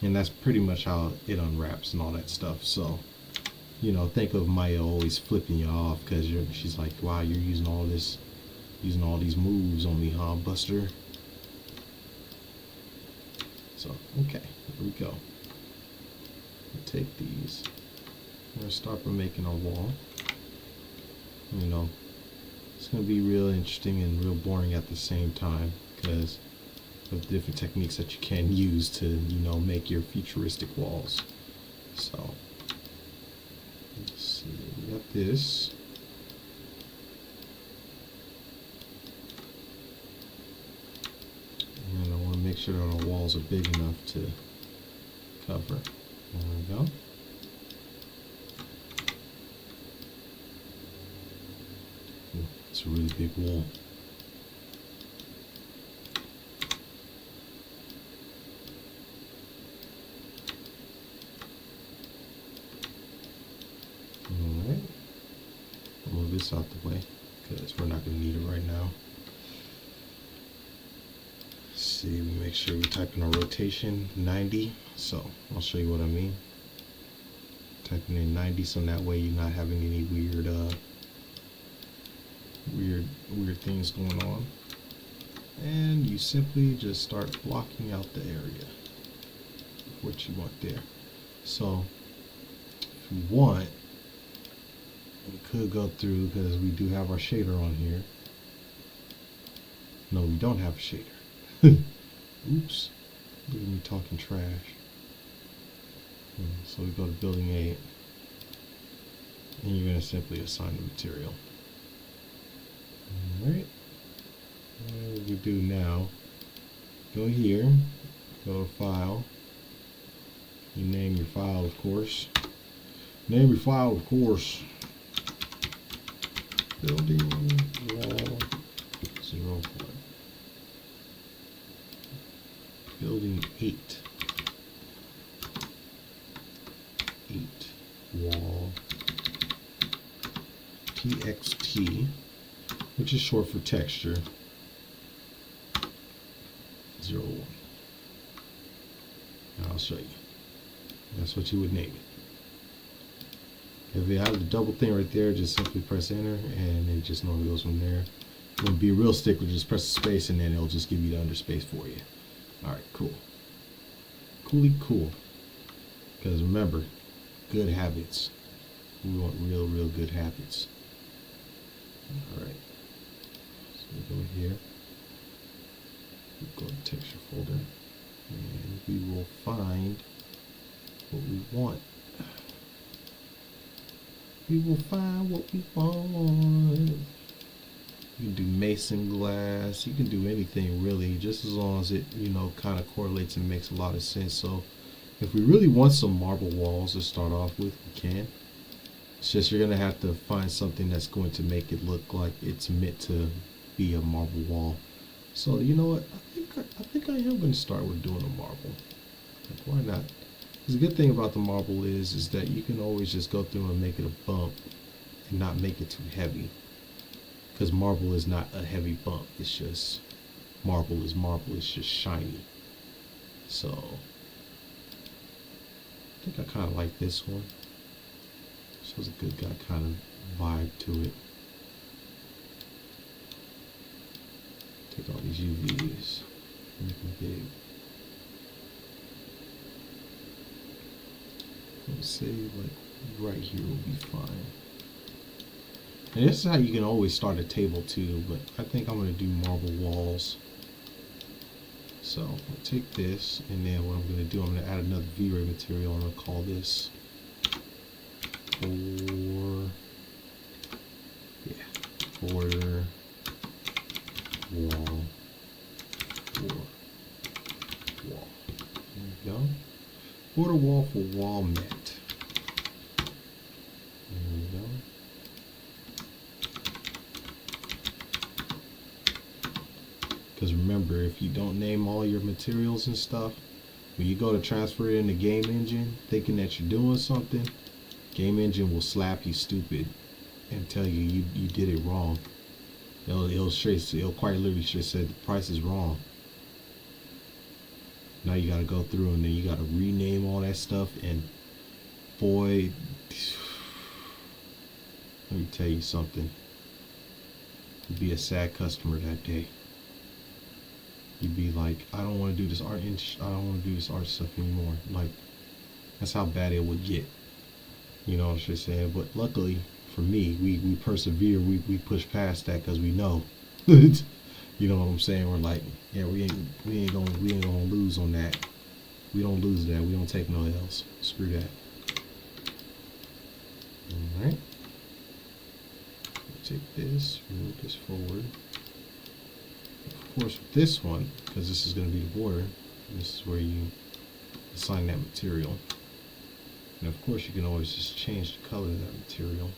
And that's pretty much how it unwraps and all that stuff. So, you know, think of Maya always flipping you off because she's like, wow, you're using all this Using all these moves on me, huh, Buster? So, okay, here we go. We'll take these. We're gonna start by making our wall. You know, it's gonna be real interesting and real boring at the same time because of different techniques that you can use to, you know, make your futuristic walls. So, let's see, we got this. And I want to make sure that our walls are big enough to cover. There we go. It's a really big wall. Alright. I'll move this out the way because we're not going to need it right now. Let's see, we make sure we type in our rotation 90. So I'll show you what I mean. Typing in 90 so that way you're not having any weird things going on. And you simply just start blocking out the area of what you want there. So if you want, we could go through because we do have our shader on here. No, we don't have a shader. Oops. Look at me talking trash. So we go to building 8 and you're going to simply assign the material. Alright. What we do now, go here, go to file, you name your file of course. Name your file of course. Building wall 01. Building 8. 8 wall txt, which is short for texture 01. And I'll show you. That's what you would name it. If you have the double thing right there, just simply press enter and it just normally goes from there. If you want to be a real stickler, just press the space and then it'll just give you the underspace for you. Alright, cool. Coolly cool. Because remember, good habits. We want real good habits. Alright. So we go here. We go to texture folder. And we will find what we want. We will find what we want. You can do mason glass. You can do anything really, just as long as it, you know, kind of correlates and makes a lot of sense. So if we really want some marble walls to start off with, we can. It's just you're gonna have to find something that's going to make it look like it's meant to be a marble wall. So you know what? I think I am going to start with doing a marble. Like, why not? Because the good thing about the marble is that you can always just go through and make it a bump and not make it too heavy. Because marble is not a heavy bump. It's just marble is marble. It's just shiny. So I think I kind of like this one. This has a good guy kind of vibe to it. Take all these UVs, make them big. Let's say like right here will be fine. And this is how you can always start a table too, but I think I'm going to do marble walls. So I'll take this, and then what I'm going to do, I'm going to add another V.A.D.C material. I'm going to call this border wall. There we go. Border wall for wall mat. There we go. Because remember, if you don't name all your materials and stuff, when you go to transfer it in the game engine, thinking that you're doing something, game engine will slap you stupid and tell you you did it wrong. It'll quite literally just say the price is wrong. Now you gotta go through and then you gotta rename all that stuff, and boy, let me tell you something. You'd be a sad customer that day. You'd be like, I don't want to do this art. I don't want to do this art stuff anymore. Like, that's how bad it would get. You know what I'm saying? But luckily for me, we persevere. We push past that because we know. You know what I'm saying? We're like, yeah, we ain't gonna lose on that. We don't lose that. We don't take no L's. Screw that. All right. Take this, move this forward. Of course, with this one, because this is going to be the border, this is where you assign that material. And of course, you can always just change the color of that material.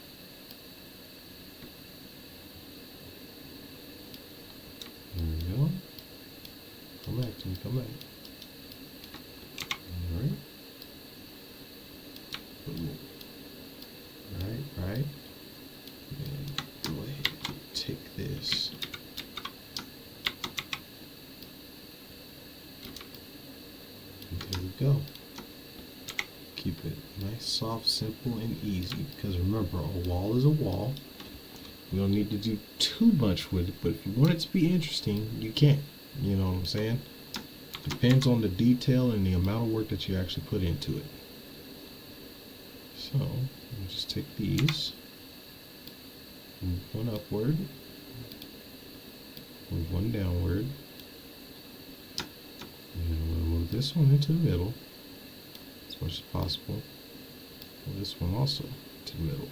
There we go. Come back to me, come back. Alright. Right. And go ahead and take this. And there we go. Keep it nice, soft, simple, and easy. Because remember, a wall is a wall. We don't need to do too much with it, but if you want it to be interesting, you can. You know what I'm saying? Depends on the detail and the amount of work that you actually put into it. So, we'll just take these, move one upward, move one downward, and we'll move this one into the middle as much as possible. Move this one also to the middle.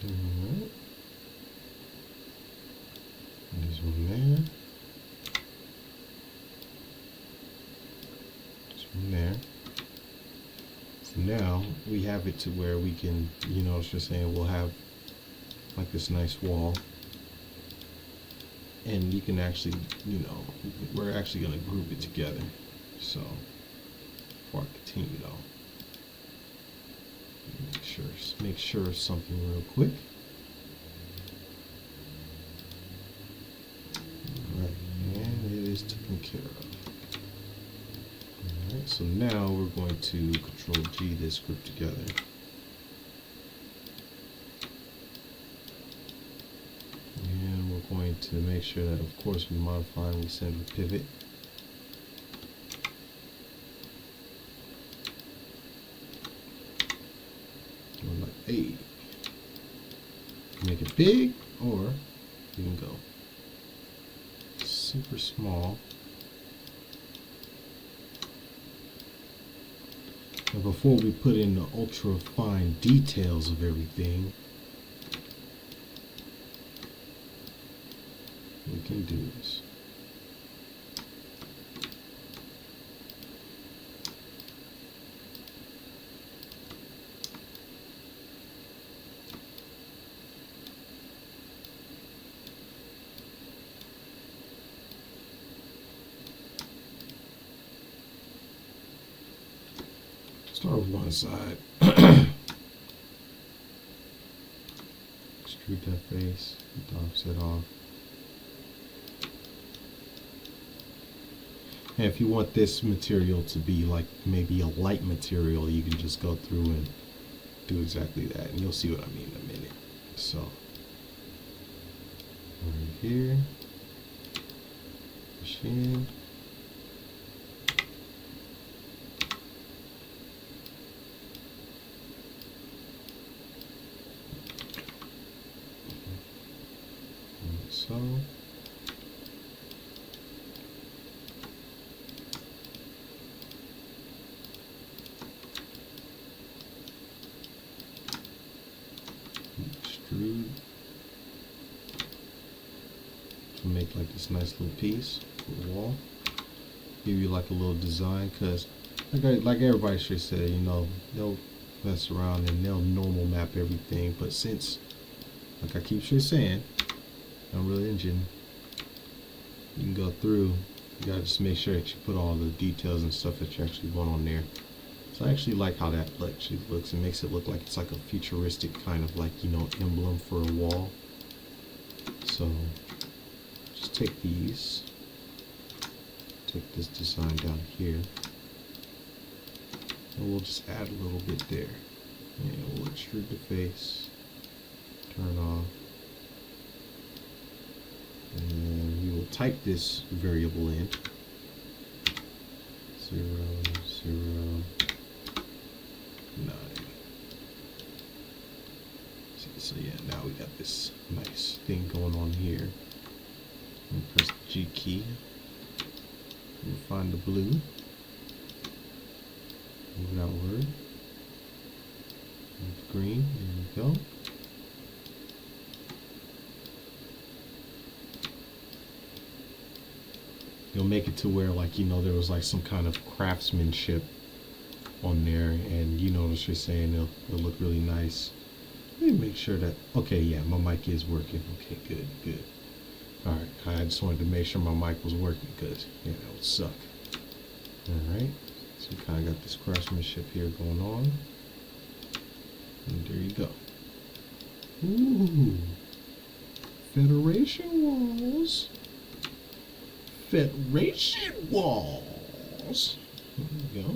Alright. There's one there. There's one there. So now we have it to where we can, you know, it's just saying we'll have like this nice wall. And you can actually, you know, we're actually going to group it together. So, before I continue though, make sure something real quick. Alright, and it is taken care of. Alright, so now we're going to Control G this group together. And we're going to make sure that, of course, we modify and we send a pivot. We're like, hey, make it big, or you can go super small. And before we put in the ultra fine details of everything, we can do this. Start with one side. Extrude that face, get the offset off. And if you want this material to be like maybe a light material, you can just go through and do exactly that. And you'll see what I mean in a minute. So, right here, push in. So, extrude to make like this nice little piece for the wall. Give you like a little design, because like everybody should say, you know, they'll mess around and they'll normal map everything, but since, like I keep saying, Unreal Engine, you can go through, you gotta just make sure that you put all the details and stuff that you actually want on there. So I actually like how that actually looks. It makes it look like it's like a futuristic kind of like, you know, emblem for a wall. So just take these, take this design down here, and we'll just add a little bit there. And we'll extrude the face, turn off, and we will type this variable in 0, 0, 9. So yeah, now we got this nice thing going on here. And press the G key. We'll find the blue. Move it outward. Move green. There we go. You'll make it to where, like, you know, there was like some kind of craftsmanship on there, and you notice you're saying it'll look really nice. Let me make sure that, okay, yeah, my mic is working. Okay, good, good. All right, I just wanted to make sure my mic was working because, yeah, that would suck. All right, so we kind of got this craftsmanship here going on. And there you go. Ooh, Federation walls. Federation walls. There we go.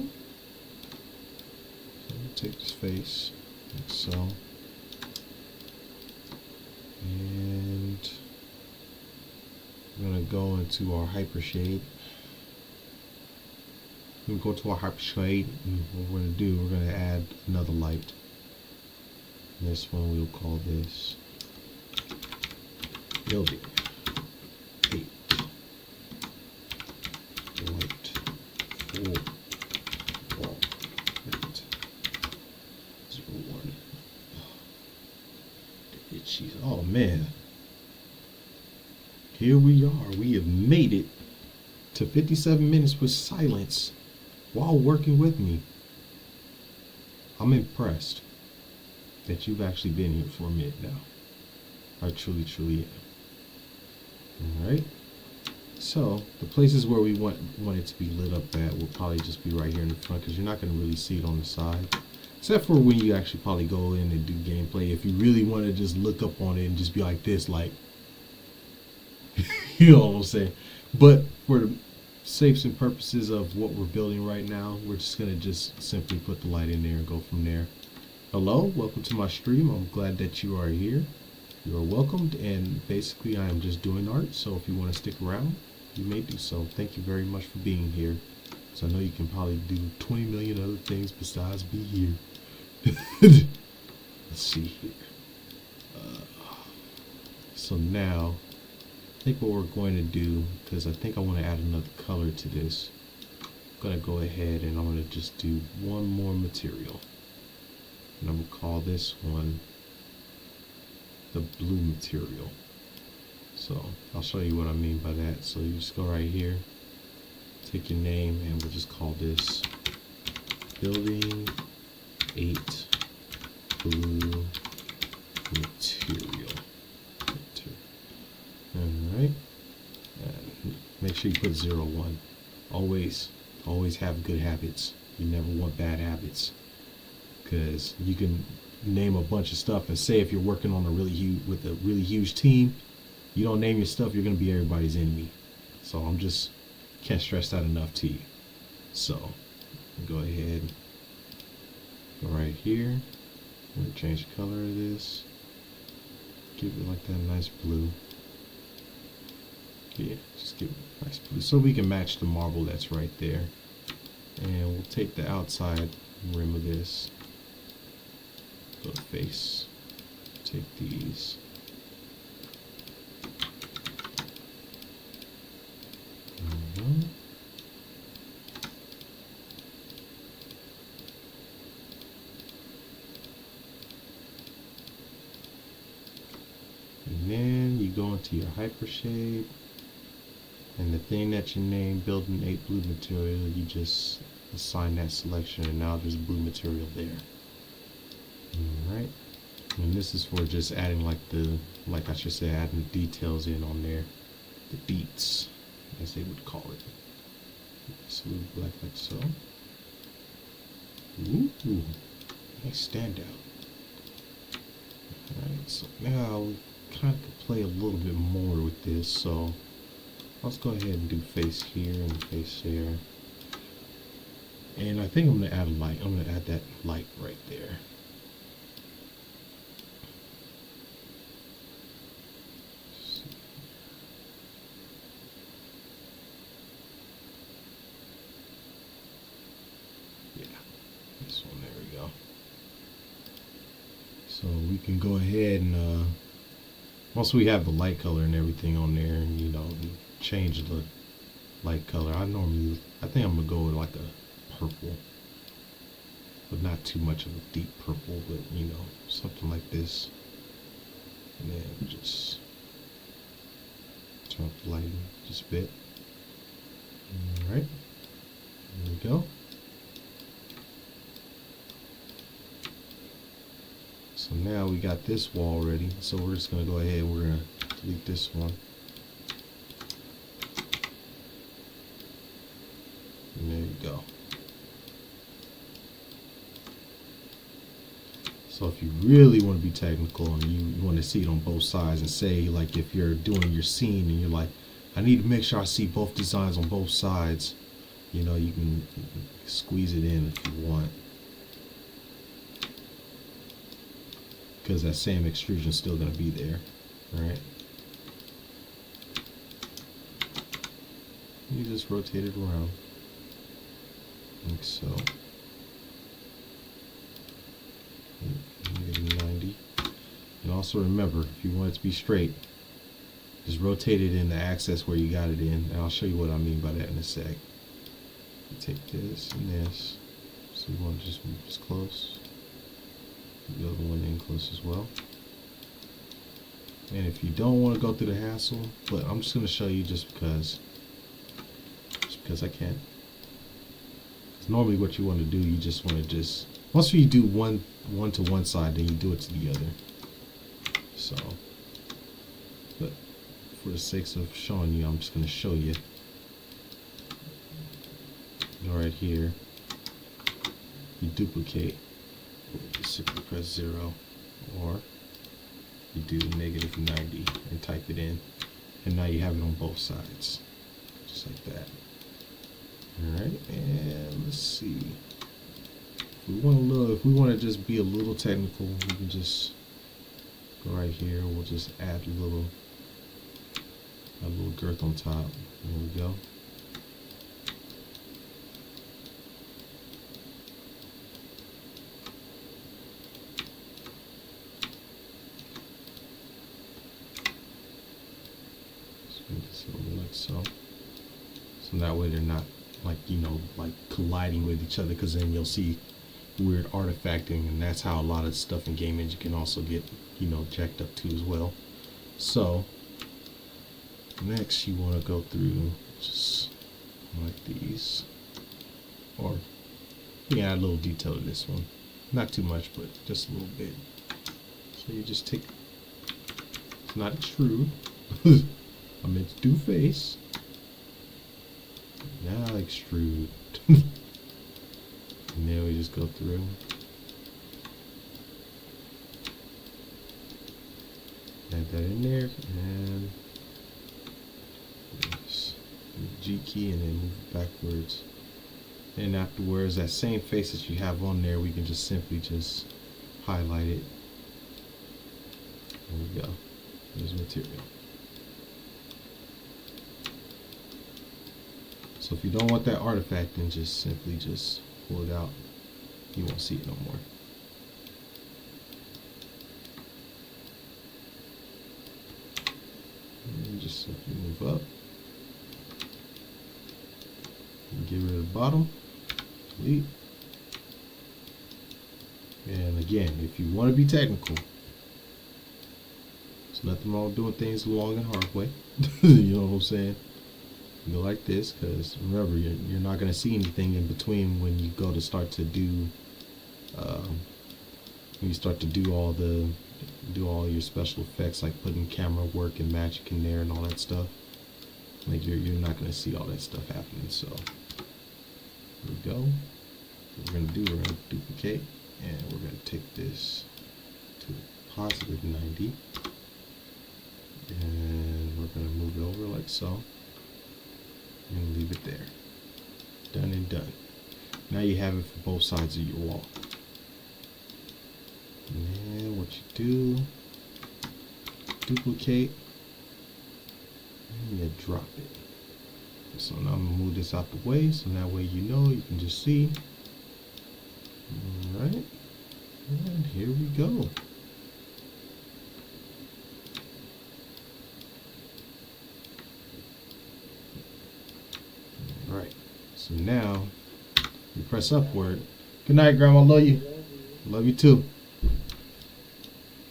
So we'll take this face, like so. And we're going to go into our hypershade. We're going to go to our hypershade, and what we're going to do, we're going to add another light. And this one we'll call this building 8 light 4 wall 8 0 1. Itchy. Oh man. Here we are. We have made it to 57 minutes with silence while working with me. I'm impressed that you've actually been here for a minute now. I truly, truly am. Alright. So, the places where we want it to be lit up at will probably just be right here in the front, because you're not going to really see it on the side. Except for when you actually probably go in and do gameplay. If you really want to just look up on it and just be like this, like, you know what I'm saying? But for the sakes and purposes of what we're building right now, we're just going to just simply put the light in there and go from there. Hello, welcome to my stream. I'm glad that you are here. You are welcomed, and basically I am just doing art, so if you want to stick around, you may do so. Thank you very much for being here. So I know you can probably do 20 million other things besides be here. Let's see here. So now, I think what we're going to do, because I think I want to add another color to this, I'm going to go ahead and I'm going to just do one more material. And I'm going to call this one the blue material. So I'll show you what I mean by that. So you just go right here, take your name, and we'll just call this building 8 blue material. Alright. Make sure you put 0, 1. Always have good habits. You never want bad habits. Because you can name a bunch of stuff, and say if you're working on a really huge team, you don't name your stuff, you're gonna be everybody's enemy. So I'm just can't stress that enough to you. So go ahead, go right here. I'm gonna change the color of this. Give it like that nice blue. Yeah, just give it a nice blue so we can match the marble that's right there. And we'll take the outside rim of this. Go to face. Take these. And then you go into your hypershade, and the thing that you name building 8 blue material, you just assign that selection, and now there's blue material there. Alright, and this is for just adding like I should say, adding details in on there, the beats, as they would call it. So black like so. Ooh, nice standout. Alright, so now we kind of could play a little bit more with this. So let's go ahead and do face here and face there. And I think I'm going to add a light. I'm going to add that light right there. Yeah, this one, there we go. So we can go ahead and once we have the light color and everything on there, and you know, change the light color. I think I'm gonna go with like a purple, but not too much of a deep purple, but you know, something like this. And then just turn up the lighting just a bit. All right, there we go. So now we got this wall ready. So we're just gonna go ahead and we're gonna delete this one. And there you go. So if you really want to be technical and you want to see it on both sides, and say like if you're doing your scene and you're like, I need to make sure I see both designs on both sides, you know, you can squeeze it in if you want, because that same extrusion is still going to be there. All right, you just rotate it around like so. -90. And also remember, if you want it to be straight, just rotate it in the axis where you got it in, and I'll show you what I mean by that in a sec. You take this and this, so you want to just move this close, the other one in close as well. And if you don't want to go through the hassle, but I'm just going to show you just because I can. Because normally what you want to do, you just want to just, once you do one to one side, then you do it to the other. So, but for the sake of showing you, I'm just going to show you. Go right here, you duplicate, just simply press 0, or you do -90 and type it in, and now you have it on both sides, just like that. Alright, and let's see. If we want to just be a little technical, we can just go right here. We'll just add a little girth on top. There we go. Just make this a little like so. So that way they're not like, you know, like colliding with each other, because then you'll see weird artifacting, and that's how a lot of stuff in game engine can also get, you know, jacked up too as well. So next you want to go through just like these, or you can add a little detail to this one, not too much, but just a little bit. So you just take, it's not extrude, I meant to do face, now extrude. And then we just go through. Add that in there, and just G key and then move it backwards. And afterwards, that same face that you have on there, we can just simply just highlight it. There we go. There's material. So if you don't want that artifact, then just simply just pull it out. You won't see it no more. And just simply move up. And get rid of the bottom. Delete. And again, if you want to be technical, there's nothing wrong with doing things long and hard way. You know what I'm saying? You go like this, because remember, you're not going to see anything in between when you go to start to do all your special effects, like putting camera work and magic in there and all that stuff. Like you're not going to see all that stuff happening. So here we go. What we're going to do, we're going to duplicate, and we're going to take this to +90, and we're going to move it over like so. and leave it there. Done and done. Now you have it for both sides of your wall. And then what you do, duplicate, and you drop it. So now I'm gonna move this out the way, so that way you know, you can just see. Alright, and here we go. Alright, so now you press upward. Good night, Grandma, love you. Love you too.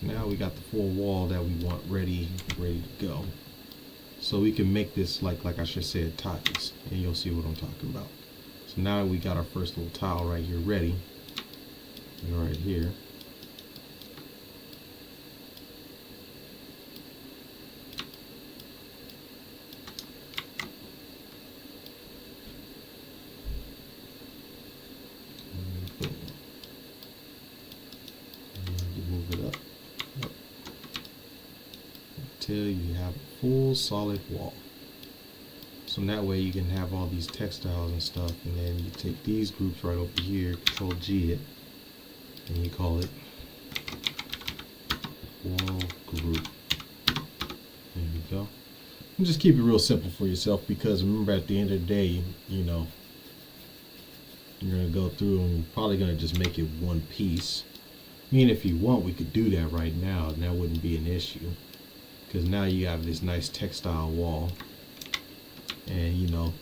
Now we got the full wall that we want ready to go. So we can make this like I should say tiles, and you'll see what I'm talking about. So now we got our first little tile right here ready. Right here. You move it up until you have a full solid wall. So that way you can have all these textiles and stuff, and then you take these groups right over here, Control G it, and you call it wall group. There you go. And just keep it real simple for yourself, because remember, at the end of the day, you know, you're going to go through and you're probably going to just make it one piece. I mean, if you want, we could do that right now, and that wouldn't be an issue, because now you have this nice textile wall, and you know,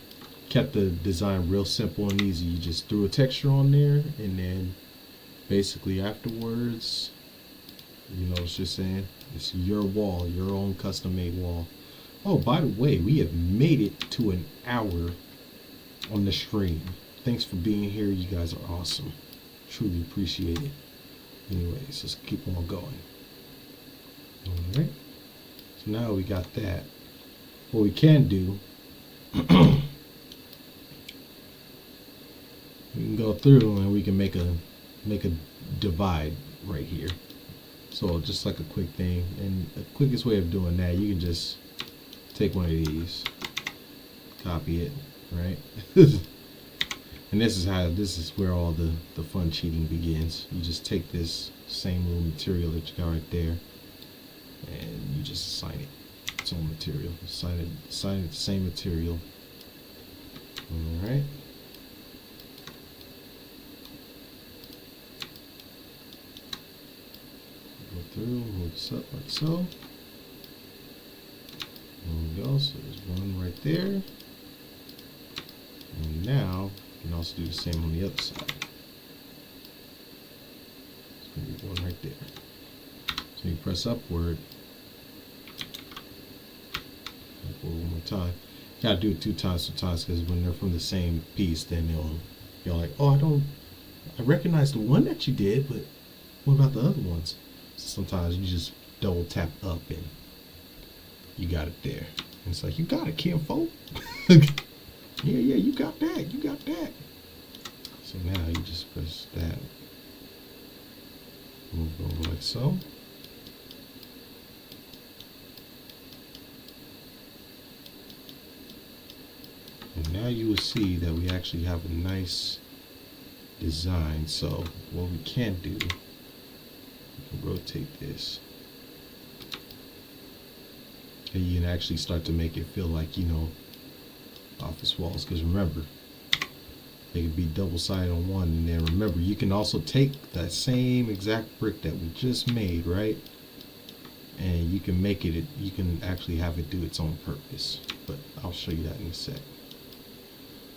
kept the design real simple and easy. You just threw a texture on there, and then basically afterwards, you know, it's just saying it's your wall, your own custom made wall. Oh, by the way, we have made it to an hour on the stream. Thanks for being here. You guys are awesome. Truly appreciate it. Anyways, let's keep on going. Alright. So now we got that. What we can do, we can go through and we can make a divide right here. So just like a quick thing, and the quickest way of doing that, you can just take one of these, copy it, right? And this is where all the fun cheating begins. You just take this same little material that you got right there, and you just assign it its own material. Assign it the same material. Alright. Go through, move this up like so. There we go, so there's one right there. And now you can also do the same on the other side. There's going to be one right there. So you press upward. One more time. You gotta do it 2 times sometimes, because when they're from the same piece, then you're like, oh, I recognize the one that you did, but what about the other ones? So sometimes you just double tap up and you got it there. And it's like, you got it, kinfolk. Yeah, you got that, you got that. So now you just press that. Move over like so. And now you will see that we actually have a nice design. So what we can do, we can rotate this. And you can actually start to make it feel like, you know, office walls. Because remember, they could be double-sided on one. And then remember, you can also take that same exact brick that we just made, right? And you can make it, you can actually have it do its own purpose. But I'll show you that in a sec.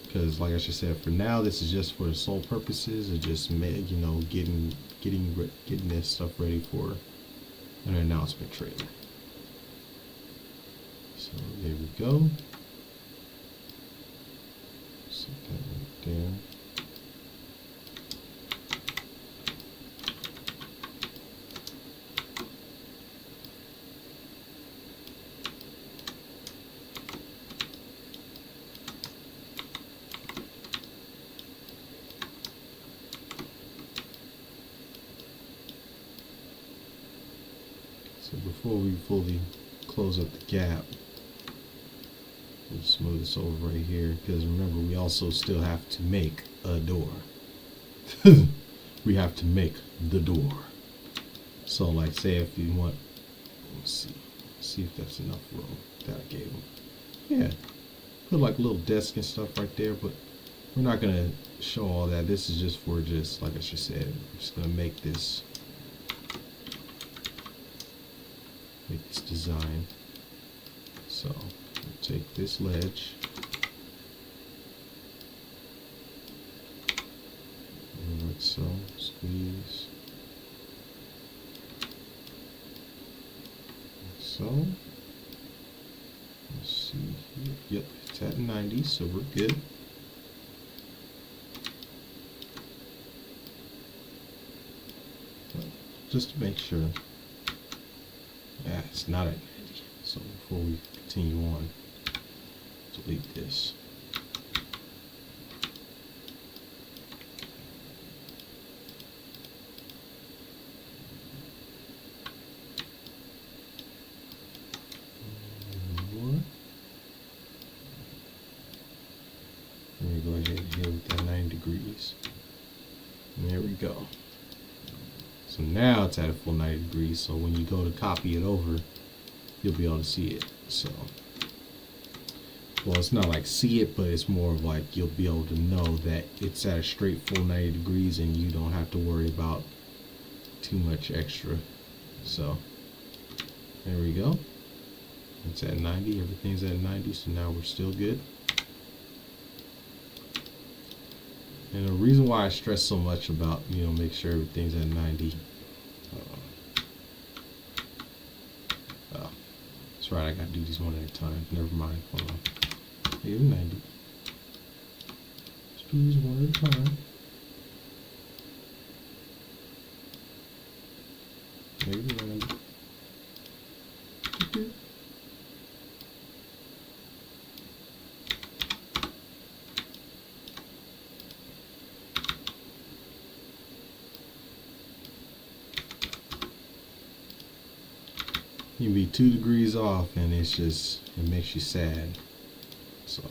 Because like I just said, for now, this is just for the sole purposes of just, you know, getting this stuff ready for an announcement trailer. So there we go. Set that right there. So before we fully close up the gap, We'll smooth this over right here because remember we also still have to make a door. We have to make the door. So like say if you want, let's see if that's enough room that I gave him. Yeah, put like a little desk and stuff right there, but we're not gonna show all that. This is just for just like I just said. I'm just gonna make this design. So we'll take this ledge. Like so, squeeze. Like so. Let's see here. Yep, it's at 90, so we're good. But just to make sure. Yeah, it's not at 90. So before we continue on, delete this. Let me go ahead and hit with that 90 degrees. And there we go. So now it's at a full 90 degrees, so when you go to copy it over, you'll be able to see it. So, well, it's not like see it, but it's more of like you'll be able to know that it's at a straight full 90 degrees and you don't have to worry about too much extra. So, there we go. It's at 90, everything's at 90, so now we're still good. And the reason why I stress so much about, make sure everything's at 90. Oh, that's right, I gotta do these one at a time. Never mind, hold on. Here's 90. Let's do these one at a time. Here's 90. Okay. You can be 2 degrees off and it makes you sad. So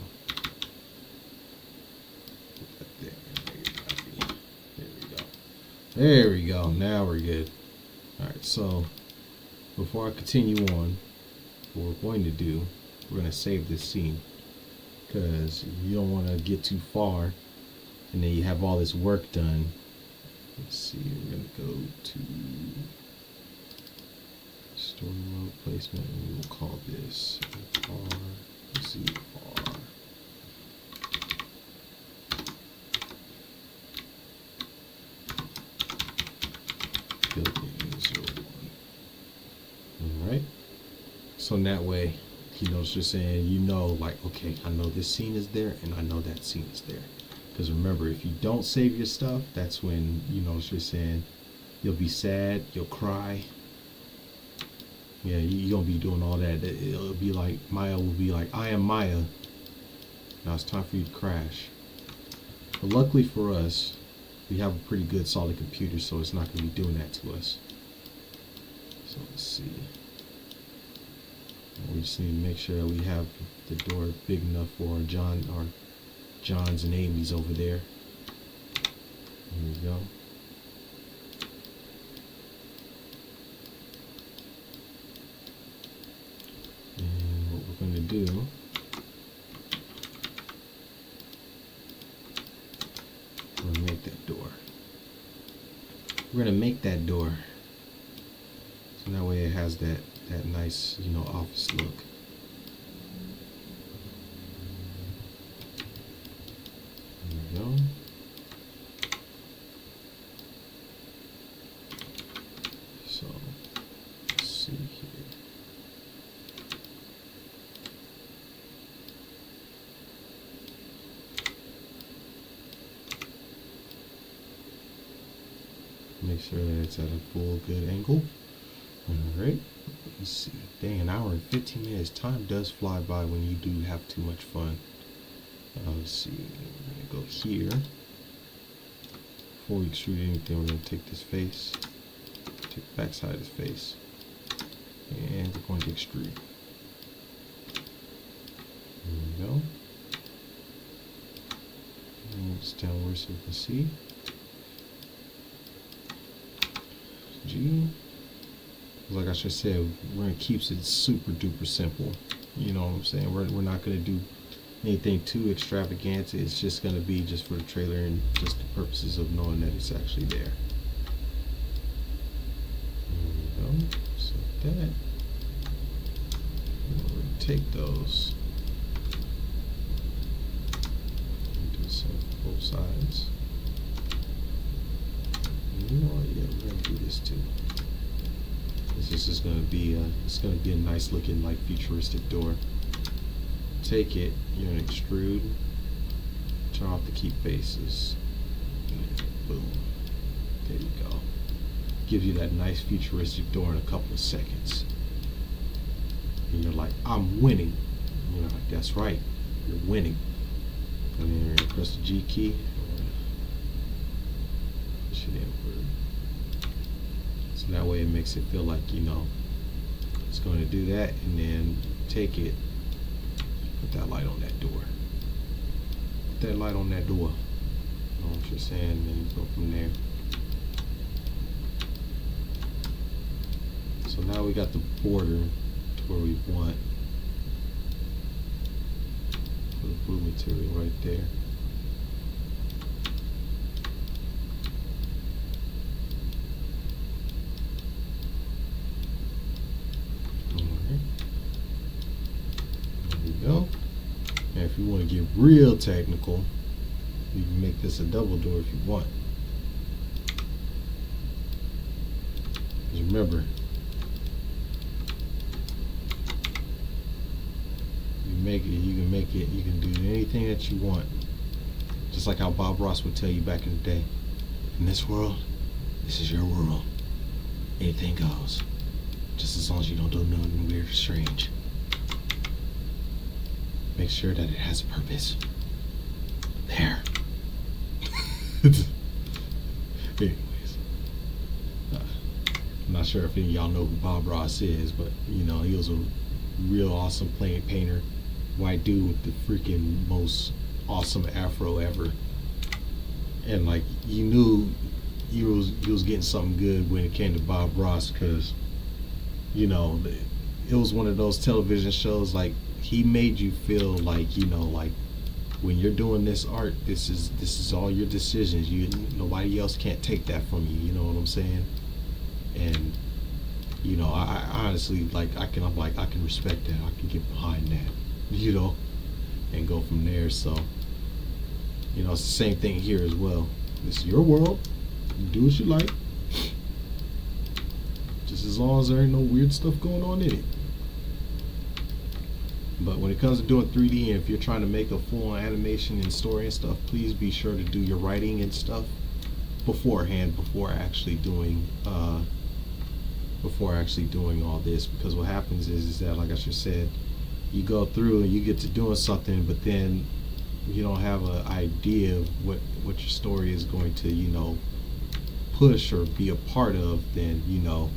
there we go. There we go. Now we're good. Alright, so before I continue on, what we're going to do, we're going to save this scene because you don't want to get too far and then you have all this work done. Let's see, we're going to go to story mode placement, and we will call this RZR. Building 01. Alright. So in that way, it's just saying, like, okay, I know this scene is there and I know that scene is there. Because remember, if you don't save your stuff, that's when, it's just saying, you'll be sad, you'll cry. Yeah, you're going to be doing all that. It'll be like, Maya will be like, I am Maya. Now it's time for you to crash. But luckily for us, we have a pretty good solid computer, so it's not going to be doing that to us. So let's see. We just need to make sure that we have the door big enough for our Johns and Amy's over there. There we go. And what we're going to do, we're going to make that door. We're going to make that door. So that way it has that nice, office look. There we go. So, let's see here. Make sure that it's at a full good angle. Alright, let's see. Dang, an hour and 15 minutes. Time does fly by when you do have too much fun. Let's see. We're going to go here. Before we extrude anything, we're going to take this face, take the back side of this face, and we're going to extrude. There we go. Move this downward so you can see. G. Like I just said, we're gonna keep it super duper simple. You know what I'm saying? We're not gonna do anything too extravagant. It's just gonna be just for the trailer and just the purposes of knowing that it's actually there. There we go. So that. We're gonna take those. And do the same for both sides. And you know what? Yeah, we're gonna do this too. This is going to be it's going to be a nice looking like futuristic door. Take it, you're going to extrude, turn off the keep faces, and boom, there you go. Gives you that nice futuristic door in a couple of seconds. And you're like, I'm winning. And you're like, that's right, you're winning. And then you're going to press the G key. Push it inward. So that way it makes it feel like, you know, it's going to do that, and then take it, put that light on that door. Put that light on that door. You know what you're saying, and then you go from there. So now we got the border to where we want. Put the blue material right there. Go. And if you want to get real technical, you can make this a double door if you want. Because remember, you can do anything that you want. Just like how Bob Ross would tell you back in the day. In this world, this is your world. Anything goes. Just as long as you don't do nothing weird or strange. Make sure that it has a purpose. There. Anyways, I'm not sure if any of y'all know who Bob Ross is, but you know, he was a real awesome painter. White dude with the freaking most awesome afro ever. And like, you knew you was getting something good when it came to Bob Ross, because you know, it was one of those television shows like, he made you feel like, you know, like when you're doing this art, this is all your decisions. Nobody else can't take that from you. You know what I'm saying? And you know, I honestly I can respect that. I can get behind that. You know, and go from there. So you know, it's the same thing here as well. This is your world. You do what you like. Just as long as there ain't no weird stuff going on in it. But when it comes to doing 3D, and if you're trying to make a full animation and story and stuff, please be sure to do your writing and stuff beforehand, before actually doing all this. Because what happens is that, like I just said, you go through and you get to doing something, but then you don't have an idea of what your story is going to, you know, push or be a part of. Then, you know,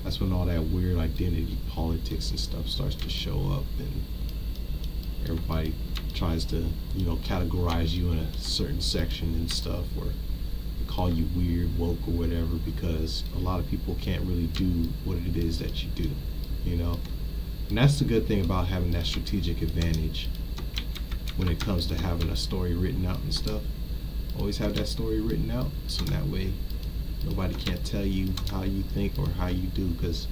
that's when all that weird identity politics and stuff starts to show up, and everybody tries to, you know, categorize you in a certain section and stuff, or call you weird, woke, or whatever, because a lot of people can't really do what it is that you do, you know. And that's the good thing about having that strategic advantage when it comes to having a story written out and stuff. Always have that story written out, so that way nobody can't tell you how you think or how you do, because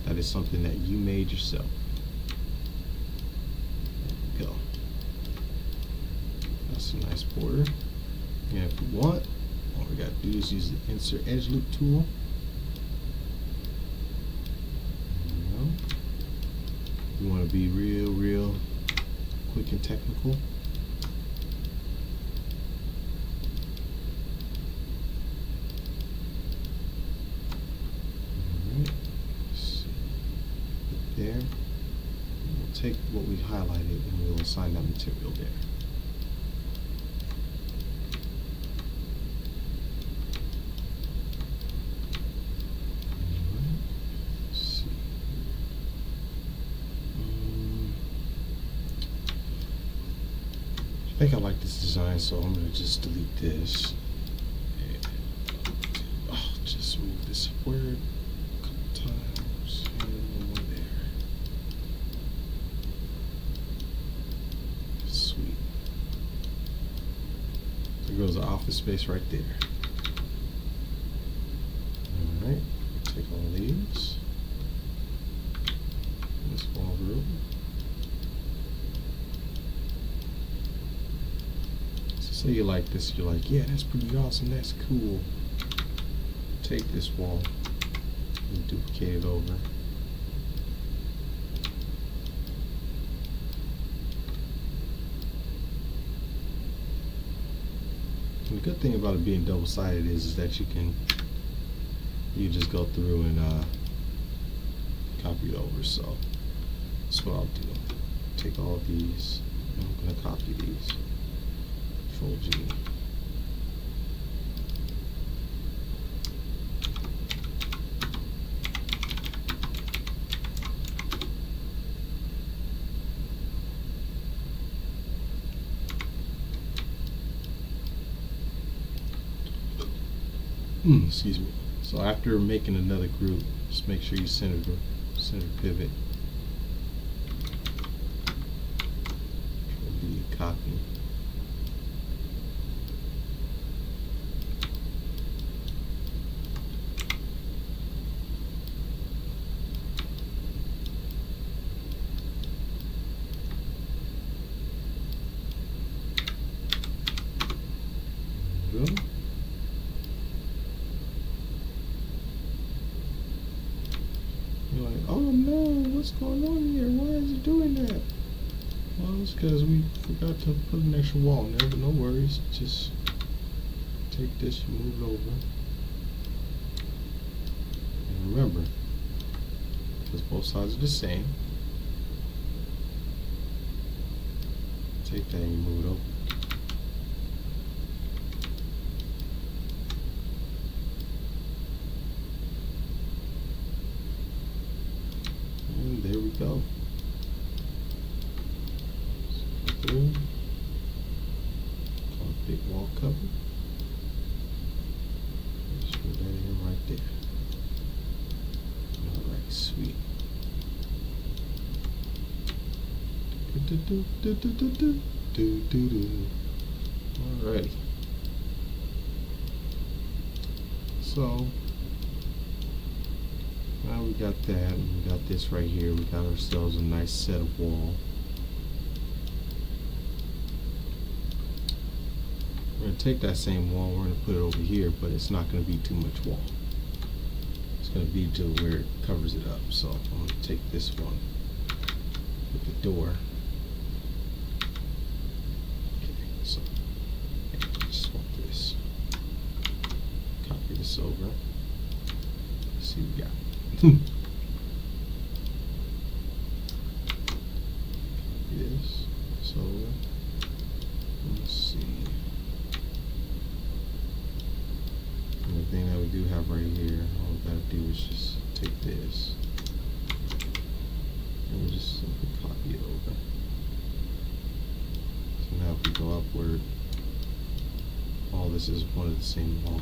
that is something that you made yourself. There we go. That's a nice border. And if you want, all we got to do is use the insert edge loop tool. There we go. You want to be real quick and technical. There. And we'll take what we highlighted and we'll assign that material there. Alright. Let's see. think I like this design, so I'm gonna just delete this. And, just move this forward a couple times and one more there. Sweet. There goes the office space right there. Alright, take all these. This wall group. So say you like this, you're like, yeah, that's pretty awesome, that's cool. Take this wall and duplicate it over. And the good thing about it being double-sided is that you just go through and copy it over. So that's what I'll do. Take all of these, and I'm going to copy these. Control G. Excuse me. So after making another group, just make sure you center pivot. Control D, copy. There we go. You're like, oh no, what's going on here? Why is it doing that? Well, it's because we forgot to put an extra wall in there, but no worries. Just take this and move it over. And remember, because both sides are the same, take that and you move it over. And there we go. So go through, call it big wall cover. Just put that in right there. Alright, sweet. Alrighty. So now we got that, and we got this right here. We got ourselves a nice set of wall. We're going to take that same wall, we're going to put it over here, but it's not going to be too much wall. It's going to be to where it covers it up. So I'm going to take this one with the door. Okay, so I just want this. Copy this over. Let's see what we got. Copy this. So let's see. And the thing that we do have right here, all we gotta do is just take this and we just simply copy it over. So now if we go upward, all this is one of the same wall.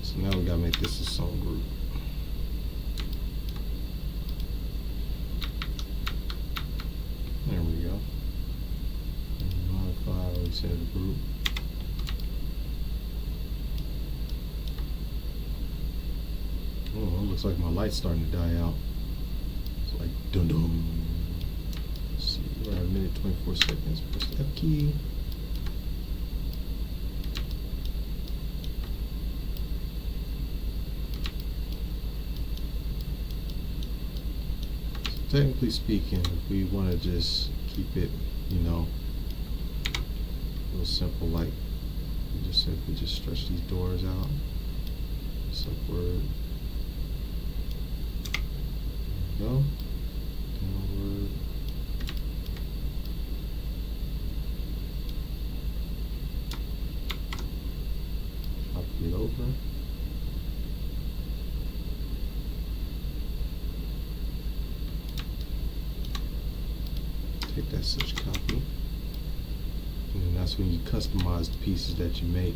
So now we gotta make this a song group. There we go. And modify, we set a group. Oh, it looks like my light's starting to die out. It's like dun dun. Let's see, we're at a minute 24 seconds. Press the F key. Technically speaking, if we want to just keep it, you know, real simple, like we just simply just stretch these doors out, just upward, go, downward, copy it over. that such copy. And that's when you customize the pieces that you make.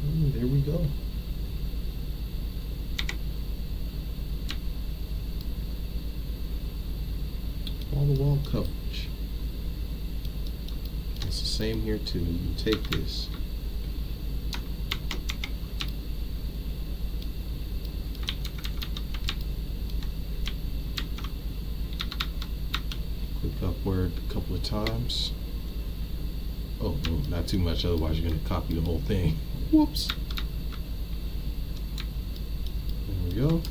And there we go. Wall-to-wall coverage. It's the same here too. You take this, click upward a couple of times. Oh, no, not too much, otherwise you're going to copy the whole thing. Whoops. There we go.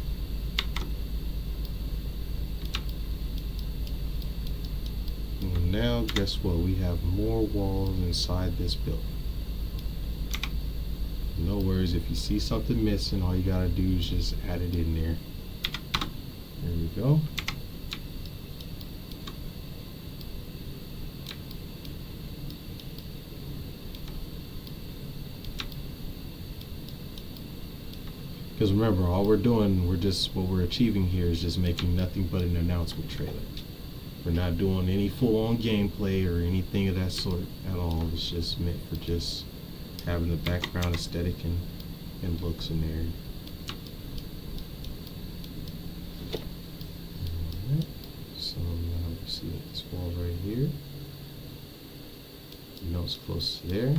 And now, guess what? We have more walls inside this building. No worries, if you see something missing, all you gotta do is just add it in there. There we go. Because remember, all we're doing, what we're achieving here is just making nothing but an announcement trailer. We're not doing any full-on gameplay or anything of that sort at all. It's just meant for just having the background aesthetic and looks in there. Alright, so now we see this wall right here. You know it's close to there.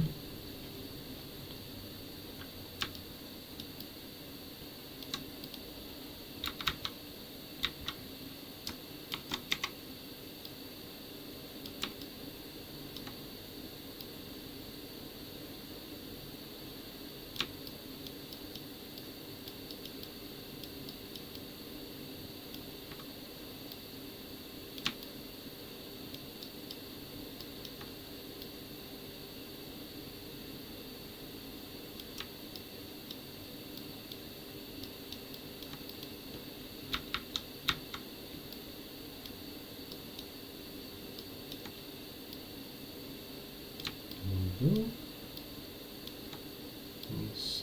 Let's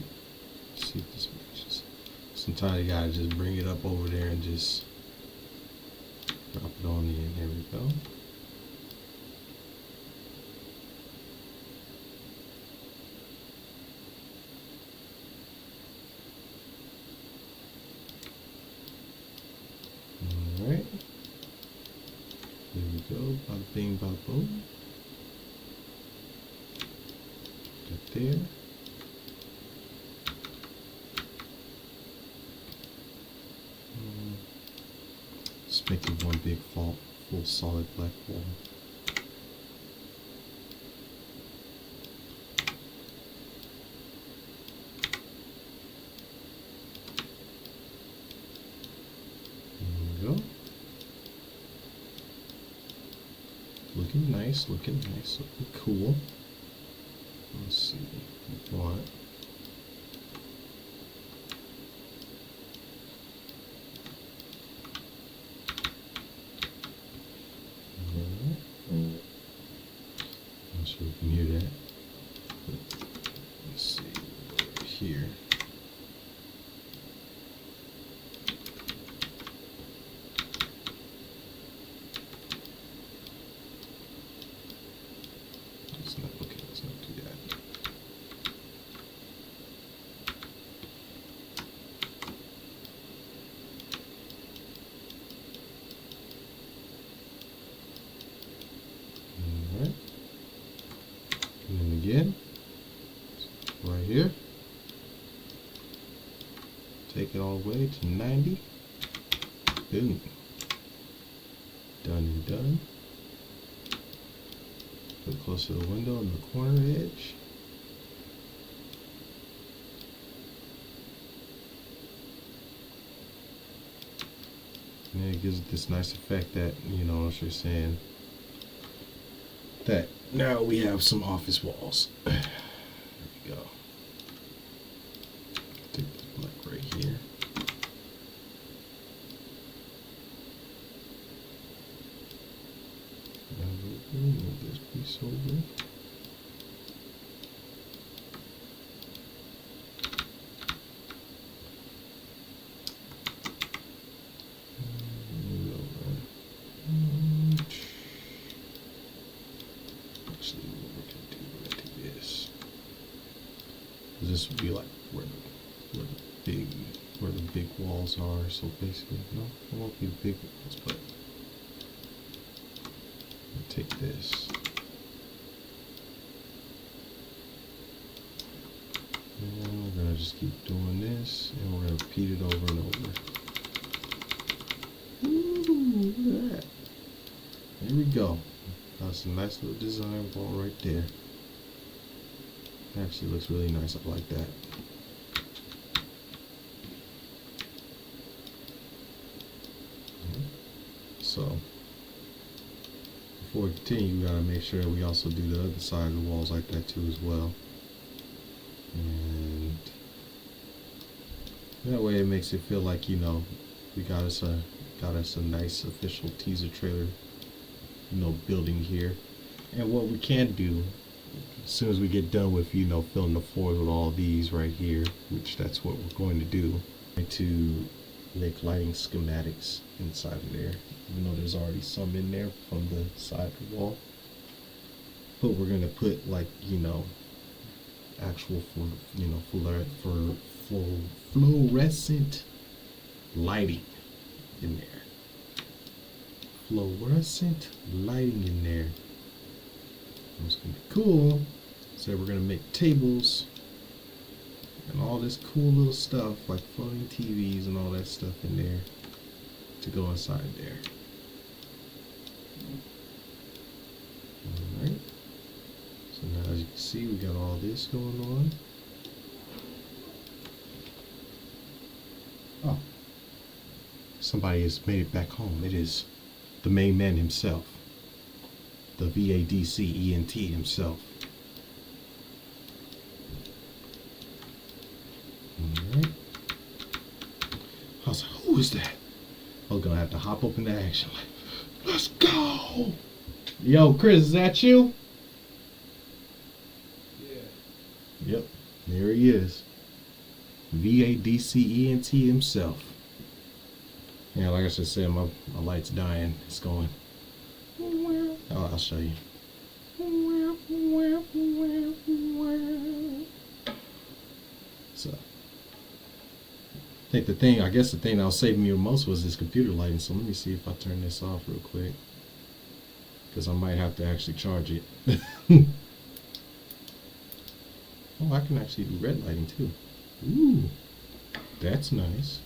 see if this matches. Sometimes you gotta just bring it up over there and just drop it on the end. There we go. Alright. There we go. Bada bing, bada boom. There. Just make it one big full solid black wall. There we go. Looking nice, looking cool. Let's see what. Not sure if you can hear that. But let's see over here. It's not okay. Let's not do that. Alright. And then again, right here. Take it all the way to 90. Boom. Done and done. Put it close to the window on the corner edge. And it gives it this nice effect that, you know, what you're saying, that now we have some office walls. There we go. Take this black right here. this over. Actually, what we're gonna do, we're gonna do this. This would be like where the big walls are. So basically, no, it won't be big walls, but I'll take this. And we're gonna just keep doing this, and we're gonna repeat it over and over. Ooh, look at that. There we go. That's a nice little design wall right there. Actually looks really nice. I like that. So before we continue, we gotta make sure that we also do the other side of the walls like that too as well. And that way it makes it feel like, you know, we got us a nice official teaser trailer, you know, building here. And what we can do as soon as we get done with, you know, filling the floors with all these right here, which that's what we're going to do, to make lighting schematics inside of there, even though there's already some in there from the side of the wall. But we're gonna put, like, you know, actual fluorescent lighting in there. Fluorescent lighting in there. It's gonna be cool. So we're gonna make tables and all this cool little stuff like floating TVs and all that stuff in there to go inside there. Alright. So now as you can see, we got all this going on. Oh. Somebody has made it back home. It is the main man himself. The V.A.D.C. ENT himself. Alright. I was like, who is that? I was gonna have to hop up into action. Like, let's go! Yo, Chris, is that you? Yeah. Yep, there he is. V.A.D.C. ENT himself. Yeah, like I just said, my light's dying. It's going. Oh, I'll show you. So, I guess the thing that was saving me the most was this computer lighting. So let me see if I turn this off real quick, because I might have to actually charge it. Oh, I can actually do red lighting too. Ooh, that's nice.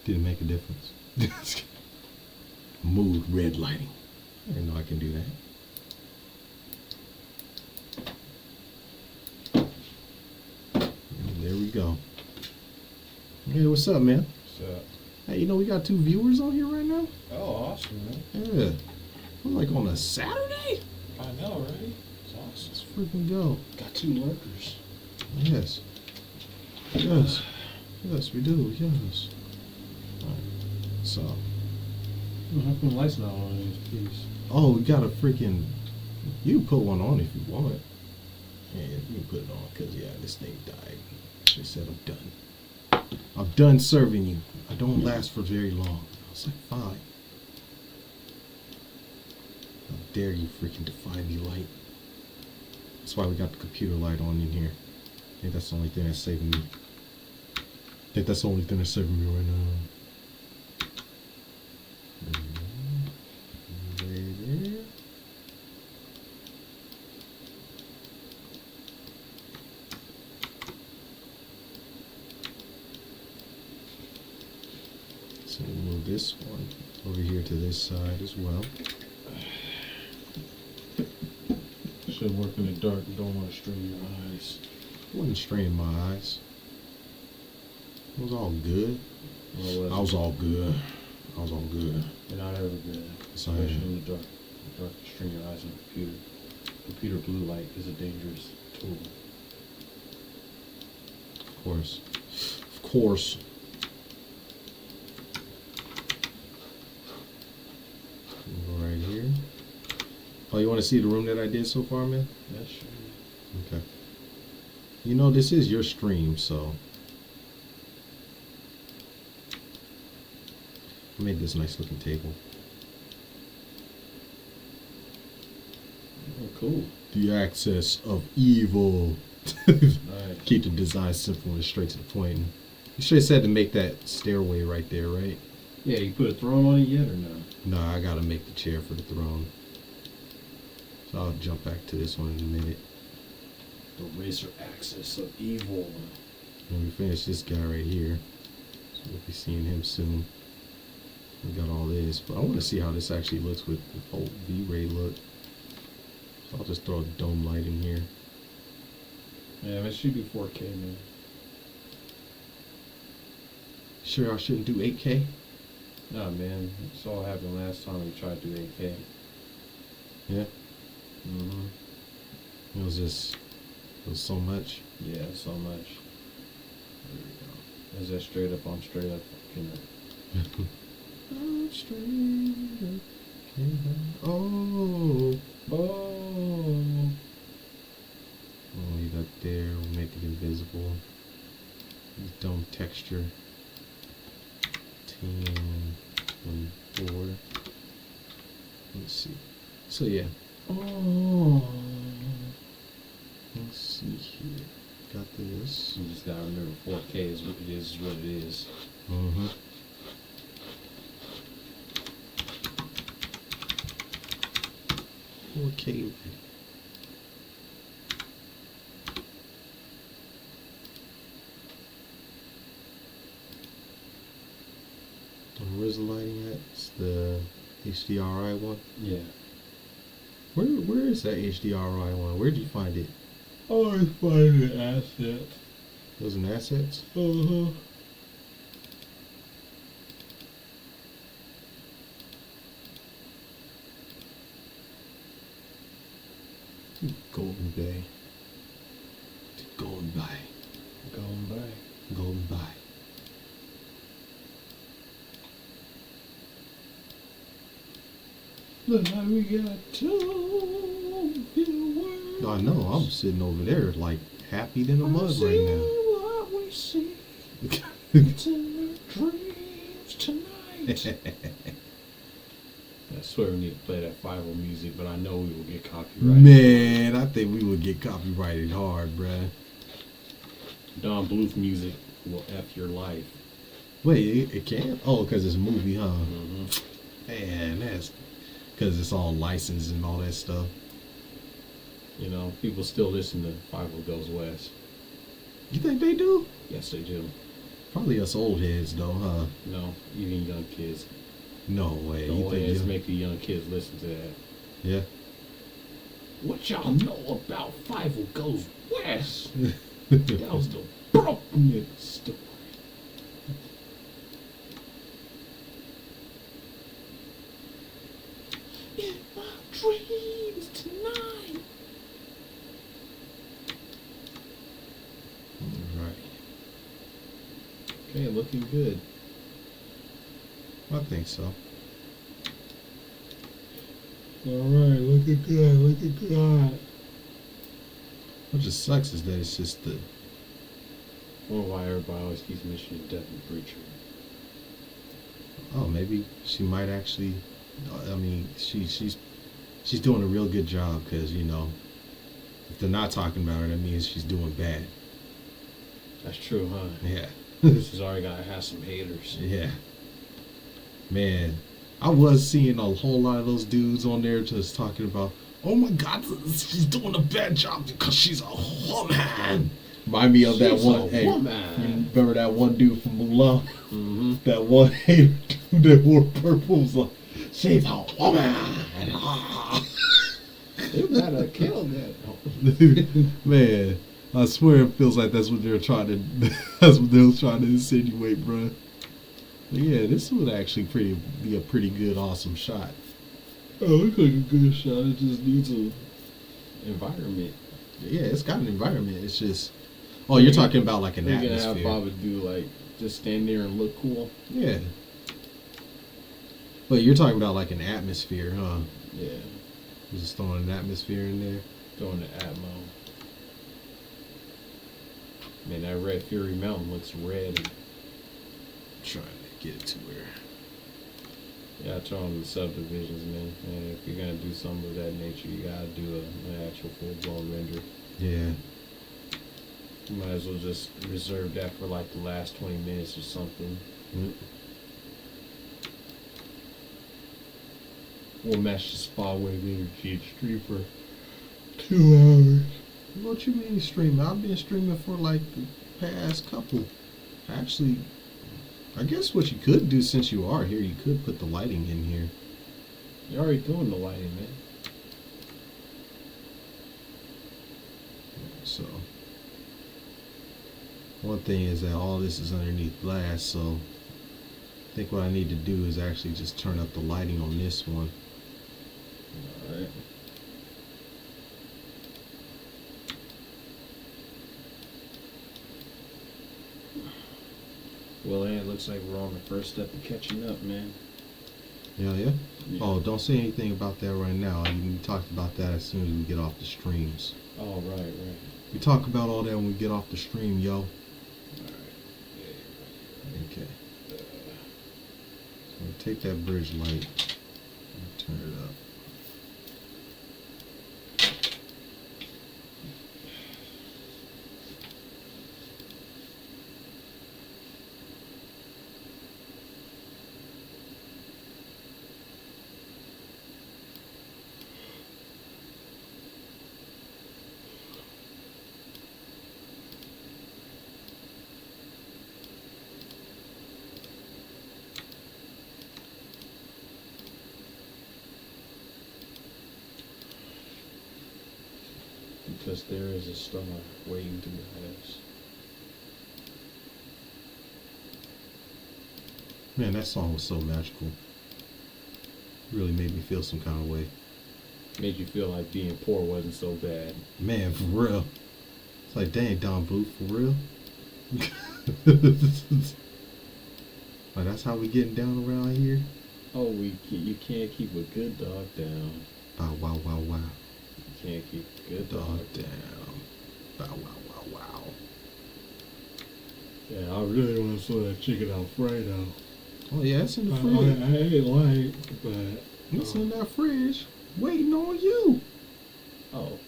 Didn't make a difference. Mood red lighting. I didn't know I can do that. And there we go. Hey, what's up, man? What's up? Hey, you know we got 2 viewers on here right now? Oh, awesome, man. Yeah. We're like on a Saturday? I know, right? It's awesome. Let's freaking go. Got 2 lurkers. Yes. Yes. Yes, we do. Yes. Alright. So. How come the light's not on in this piece? Oh, we got a freaking. You can put one on if you want. Yeah, you can put it on because, yeah, this thing died. They said I'm done. I'm done serving you. I don't last for very long. I was like, fine. How dare you freaking defy me, light. That's why we got the computer light on in here. I think that's the only thing that's saving me. I think that's the only thing that's saving me right now. Right there. So we'll move this one over here to this side as well. Should work in the dark. You don't want to strain your eyes. I wasn't straining my eyes. It was all good. Well, I was all good. I was all good. You're not ever good. Yes, I Especially am. in the dark. The dark, you strain your eyes on the computer. Computer blue light is a dangerous tool. Of course. Of course. Oh, you want to see the room that I did so far, man? That's true. Okay. You know, this is your stream, so I made this nice looking table. Oh, cool. The access of evil. Nice. Keep the design simple and straight to the point. You should have said to make that stairway right there, right? Yeah, you put a throne on it yet or no? No, I gotta make the chair for the throne. So I'll jump back to this one in a minute. The razor axis of evil. When we finish this guy right here, so we'll be seeing him soon. We got all this, but I want to see how this actually looks with the whole V-Ray look. So I'll just throw a dome light in here. Yeah, it should be 4K, man. Sure, I shouldn't do 8K? Nah, man. It's all happened last time we tried to do 8K. Yeah. Mm-hmm. It was so much. Yeah, so much. There we go. Is that straight up? I'm straight up. I'm straight up. Oh. Oh. We'll leave that there. We'll make it invisible. Dome texture. 10, 24. Let's see. So yeah. Oh. Let's see here. Got this. You just gotta remember 4K is what it is what it is. Mm-hmm. Okay. Where's the lighting at? It's the HDRI one. Yeah. Where is that HDRI one? Where did you find it? Oh, it's finding an asset. Those in assets? Uh-huh. Golden Bay. Golden Bay. Going back. Golden Bay. Look how we got two in the world. I know. I'm sitting over there like happy than a mug right now. What we see. It's in our dreams tonight. I swear we need to play that 5 music, but I know we will get copyrighted. Man, I think we would get copyrighted hard, bruh. Don Bluth music will F your life. Wait, it can't? Oh, because it's a movie, huh? Mm-hmm. Man, that's because it's all licensed and all that stuff. You know, people still listen to 5 Goes West. You think they do? Yes, they do. Probably us old heads, though, huh? No, even young kids. No way. The You old think heads you? make the young kids listen to that. Yeah. What y'all know about 5 Goes West? That was the broken story. In my dreams tonight. Right. Okay, looking good. I think so. Alright, looking good, looking good. What just sucks is that it's just the. I wonder why everybody always keeps mentioning Death and Preacher. Oh, maybe she might actually. I mean, she's doing a real good job because you know, if they're not talking about her, that means she's doing bad. That's true, huh? Yeah. This is already gotta have some haters. Yeah. Man, I was seeing a whole lot of those dudes on there just talking about, oh my God, she's doing a bad job because she's a woman. Remind me of that She's one. a Hey, woman. you remember that one dude from Mulan? Mm-hmm. That one hater dude that wore purple was like, she's a woman. They gotta kill that. Man, I swear it feels like that's what they're trying to. That's what they was trying to insinuate, bruh. But yeah, this would actually be a pretty good, awesome shot. Oh, it looks like a good shot. It just needs a environment. Yeah, it's got an environment. It's just. Oh, you're talking about like an We're gonna atmosphere. have Baba do like just stand there and look cool. Yeah. But you're talking about like an atmosphere, huh? Yeah. Just throwing an atmosphere in there. Throwing the Atmo. Man, that Red Fury Mountain looks red. Trying to get it to where. Yeah, I turn on the subdivisions, man. And if you're gonna do something of that nature, you gotta do an actual full-blown render. Yeah. You might as well just reserve that for like the last 20 minutes or something. Mm. We'll match the spot wave energy and stream for 2 hours. What you mean streaming? I've been streaming for like the past couple. Actually, I guess what you could do since you are here, you could put the lighting in here. You're already doing the lighting, man. So, one thing is that all this is underneath glass, so I think what I need to do is actually just turn up the lighting on this one. Alright. Well, and it looks like we're on the first step of catching up, man. Yeah. Yeah. Oh, don't say anything about that right now. We talked about that as soon as we get off the streams. Oh, right. We talk about all that when we get off the stream, yo. Alright. Yeah, Okay. So take that bridge light and turn it up. Because there is a star waiting to guide us. Man, that song was so magical. Really made me feel some kind of way. Made you feel like being poor wasn't so bad. Man, for real. It's like, dang, Don Bluth, for real? Like, that's how we getting down around here? Oh, you can't keep a good dog down. Bow, wow, wow, wow. You can't keep a good Dog dog down. Bow, wow, wow, wow. Yeah, I really want to slow that chicken Alfredo. Oh, yeah, it's in the I fridge. ain't like, but It's in that fridge, waiting on you. oh, alright.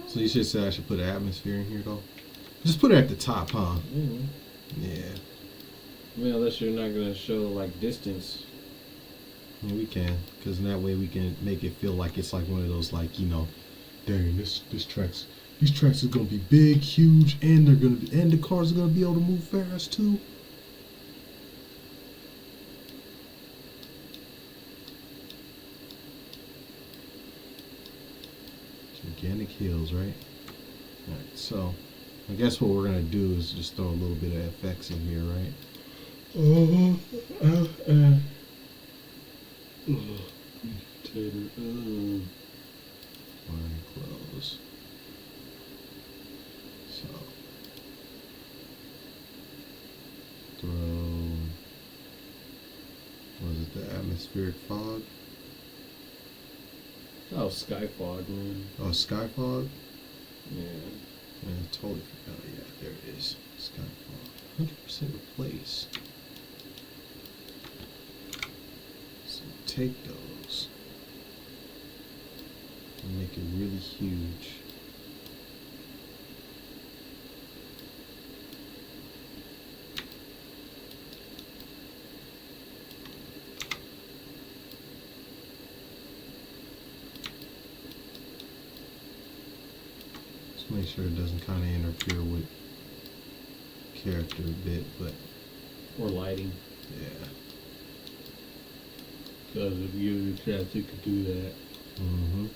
So you should say I should put an atmosphere in here, though? Just put it at the top, huh? Mm-hmm. Yeah. I mean, unless you're not gonna show like distance. Yeah, we can, because in that way we can make it feel like it's like one of those, like, you know, dang, these tracks are gonna be big, huge, and the cars are gonna be able to move fast too. Gigantic hills, right? All right, so I guess what we're gonna do is just throw a little bit of effects in here, right? Fine, close. So throw, was it the atmospheric fog? Oh, sky fog, man. Oh, sky fog? Yeah. Yeah, I totally forgot. Yeah, there it is. Sky fog. 100% replace. So take those and make it really huge. Just make sure it doesn't kind of interfere with character a bit, but Or lighting. yeah. Because if you give it a chance, you could do that. Mm-hmm.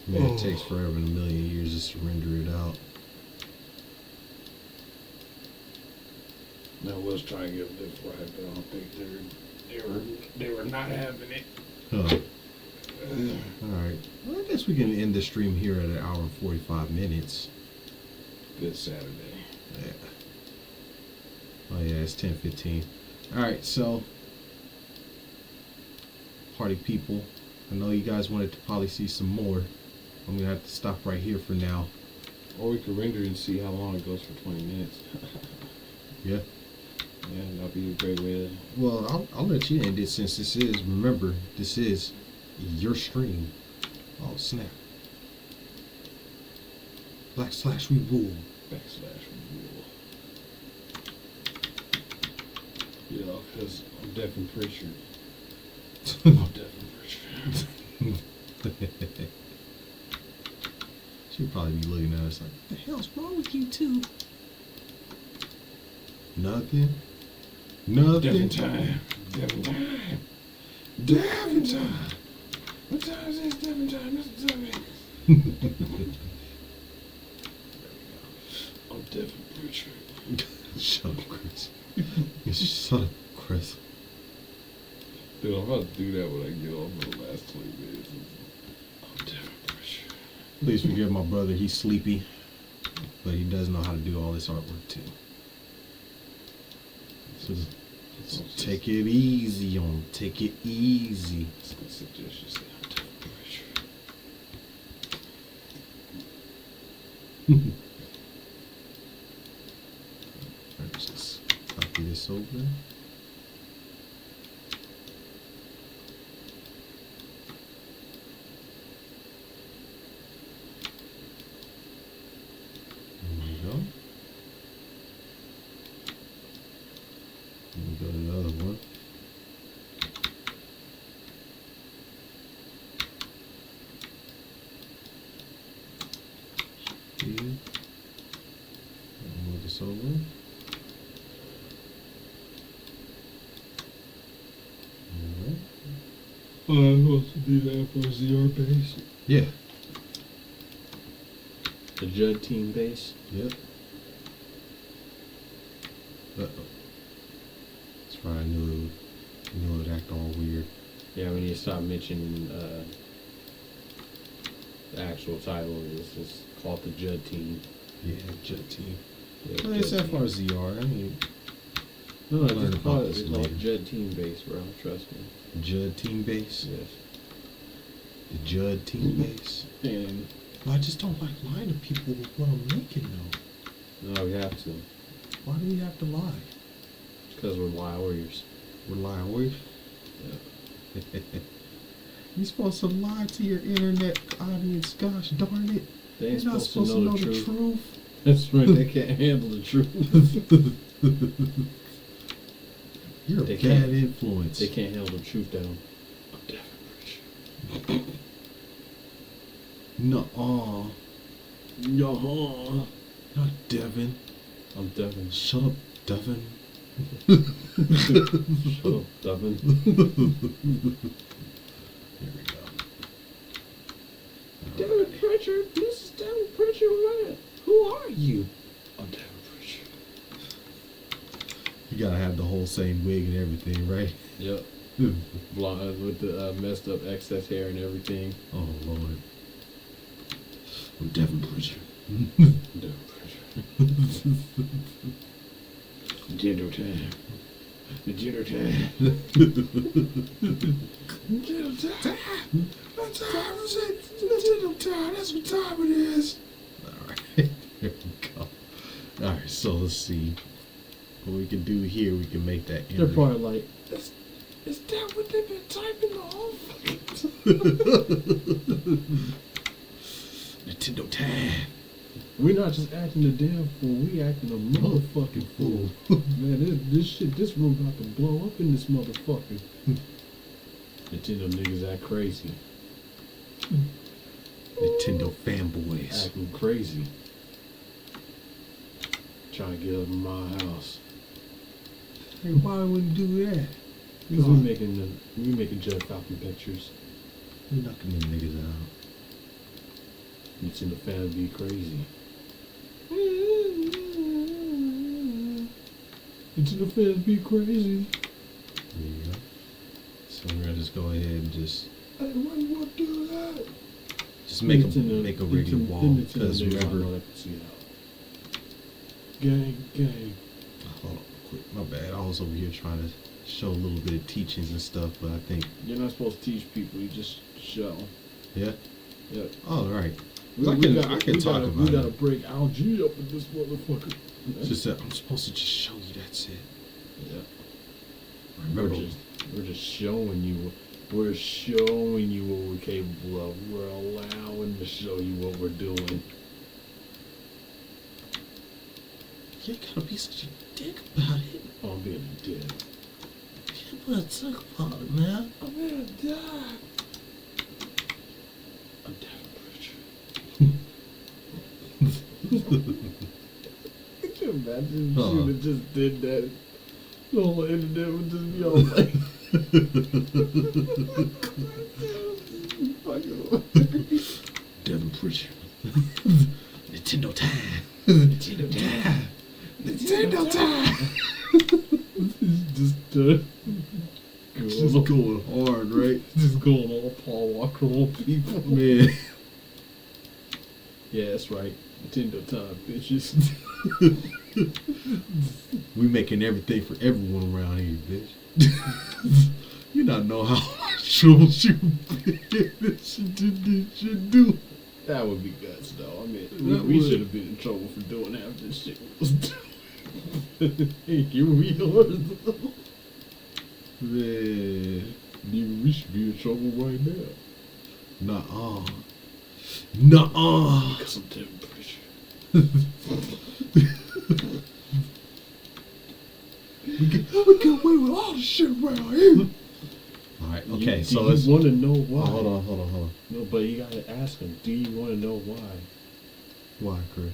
Man, it takes forever and a million years just to render it out. Now let's try and get this right, but I don't think they were not having it. Huh. Alright. Well, I guess we can end the stream here at 1 hour and 45 minutes. Good Saturday. Yeah. Oh yeah, it's 10:15. Alright, so party people, I know you guys wanted to probably see some more. I'm gonna have to stop right here for now. Or we could render and see how long it goes for 20 minutes. Yeah. Yeah, that'd be a great way to... Well, I'll let you end it since this is, remember, this is your stream. Oh, snap. / we rule. / we rule. Yeah, because I'm deaf and Pritchard. I'm deaf and Pritchard. She'd probably be looking at us like, what the hell's wrong with you two? Nothing. Devin time. Devin time. Devin time. What time is this? Devin time. Mr. Devin. I'm Devin Pritchard. Shut up, Chris. Shut up, Chris. Dude, I'm about to do that when I get off for the last 20 minutes. I'm Devin Pritchard. Please forgive my brother. He's sleepy, but he does know how to do all this artwork too. So take it easy on him. Take it easy. I was gonna suggest you say I'm Devin Pritchard. Let's just copy this over. There we go. Go to the other one. Here. Move this over. Alright. I'm supposed to do that for ZR base. Yeah. The Judd team base. Yep. Uh-oh. That's right, I knew it would act all weird. Yeah, we need to stop mentioning the actual title. It's just called the Judd team. Yeah, Judd team. Yeah, Well, it's Judd team. FRZR. I mean, No, Learn just about call this it later. Judd team base, bro. Trust me. Judd team base. Yes. The Judd team base. And Well, I just don't like lying to people with what I'm making, though. no, we have to, Why do we have to lie? because we're warriors. We're lying. Yeah. You're supposed to lie to your internet audience. Gosh darn it. They ain't You're not supposed to know the truth. That's right. They can't handle the truth. You're They a can't. bad influence. They can't handle the truth down. I'm Devin Pritchard. Nuh-uh. Yo, Not Devin. I'm Devin. Shut up, Devin. Shut up, Devin. Here we go. Devin Pritchard. This is Devin Pritchard, man. Who are you? I'm Devin Pritchard. You gotta have the whole same wig and everything, right? Yep. Blonde with the messed up excess hair and everything. Oh, Lord. I'm Devin Pritchard. Devin Pritchard. Gender time. The gender time. Gender time. What time is it? Gender time. That's what time it is. Alright, there we go. Alright, so let's see. What we can do here, we can make that They're probably like, is that what they've been typing the whole fucking Nintendo time. We're not just acting a damn fool, we acting a motherfucking fool. Man, this room about to blow up in this motherfucker. Nintendo niggas act crazy. Nintendo fanboys. Acting crazy. Trying to get up in my house. Hey, why would we do that? Because we making Judd Falcon pictures. We're knocking them niggas out. Nintendo fan be crazy. Nintendo fans be crazy. There you go. So we're gonna just go ahead and just Hey, why you want to do that? Just make a regular wall. Because remember, gang, gang. hold on, quick, my bad. I was over here trying to show a little bit of teachings and stuff, but I think You're not supposed to teach people. You just show. yeah. Yeah. Oh, right. We I can talk about We it. gotta break algae up with this motherfucker. Just that I'm supposed to just show you. That's it. Yeah. Remember, We're just showing you. We're showing you what we're capable of. We're allowing to show you what we're doing. you gotta be such a dick about it. Oh, I'm being a dick. You can't put a dick about it, man. I'm gonna die. I'm dead, Could you imagine if she would have just did that? The whole internet would just be all like, Devin Pritchard. Nintendo time. Nintendo time. Nintendo time. just going hard, right? Just going all Paul Walker on people. Man. Yeah, that's right. Nintendo time, bitches. We making everything for everyone around here, bitch. You not know how much trouble you should do. That would be guts, though. I mean, we should have been in trouble for doing half this shit we was doing. Here we are, though. Man. We should be in trouble right now. Nuh-uh. Nuh-uh. Because I'm damn pretty sure. We get away with all the shit around here. Alright, okay, so let's... want to know why? Oh, hold on. No, but you got to ask him, do you want to know why? Why, Chris?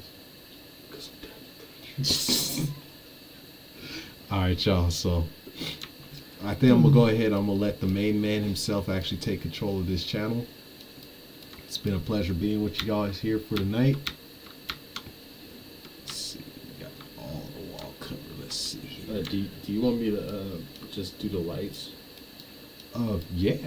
Because I'm damn pretty sure. Alright, y'all, so... I think I'm going to go ahead. I'm going to let the main man himself actually take control of this channel. It's been a pleasure being with you guys here for tonight. Let's see. We got all the wall covered. Let's see here. Do you want me to just do the lights? Yeah.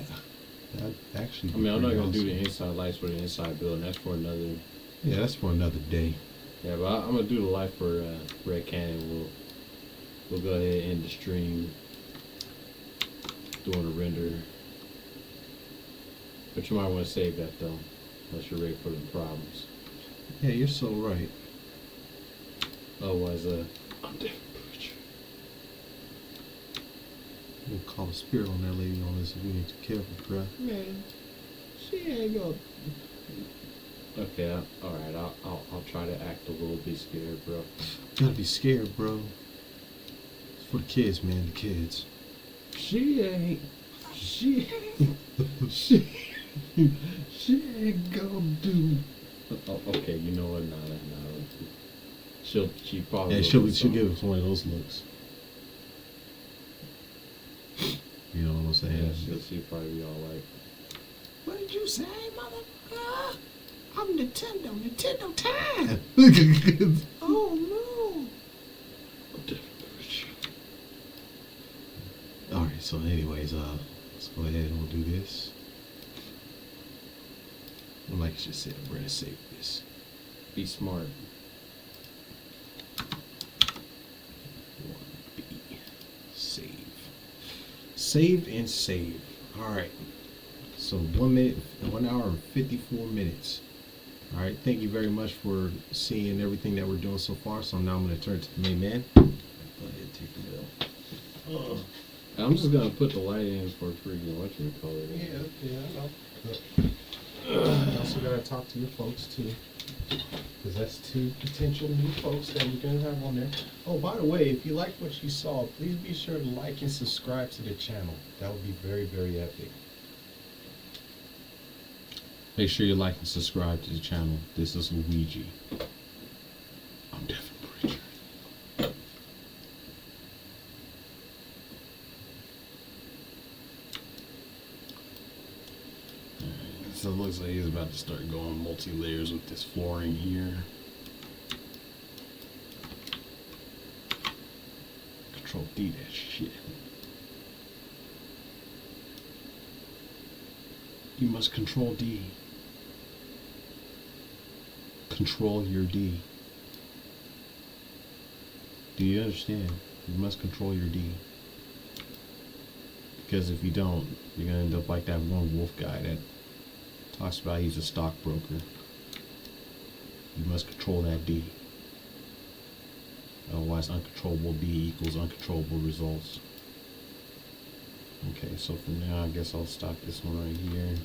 That actually. I mean, I'm not going to do the awesome. inside lights for the inside building. That's for another... Yeah, that's for another day. Yeah, but I'm going to do the light for Red Canyon. We'll go ahead and end the stream. Doing a render. But you might want to save that, though. Unless you're ready for the problems. Yeah, you're so right. Otherwise, I'm different. We'll call a spirit on that lady on this if we ain't too careful, bruh. Man, she ain't gonna... Okay, alright, I'll try to act a little bit scared, bro. Gotta be scared, bro. It's for the kids, man, the kids. She ain't gonna do... Oh, okay, you know what, no. She probably... Yeah, she'll give us one of those looks. You know what I'm saying? Yeah, she'll probably be alright. What did you say, motherfucker? I'm Nintendo time. Oh no. Alright, so anyways, let's go ahead and we'll do this. Like I just said, we're gonna save this. Be smart. 1B. Save. Save and save. Alright. So 1 hour and 54 minutes. Alright, thank you very much for seeing everything that we're doing so far. So now I'm going to turn to the main man. Go ahead and take the bill. I'm just gonna put the light in for freaking whatchamacallit. Yeah, I know. You also got to talk to your folks too. Because that's 2 potential new folks that we're going to have on there. Oh, by the way, if you liked what you saw, please be sure to like and subscribe to the channel. That would be very, very epic. Make sure you like and subscribe to the channel. This is Luigi. I'm Devin Pritchard. So it looks like he's about to start going multi-layers with this flooring here. Control D that shit. You must control D. Control your D. Do you understand? You must control your D. Because if you don't, you're going to end up like that one wolf guy that talks about he's a stockbroker. You must control that D. Otherwise, uncontrollable D equals uncontrollable results. Okay, so for now, I guess I'll stop this one right here.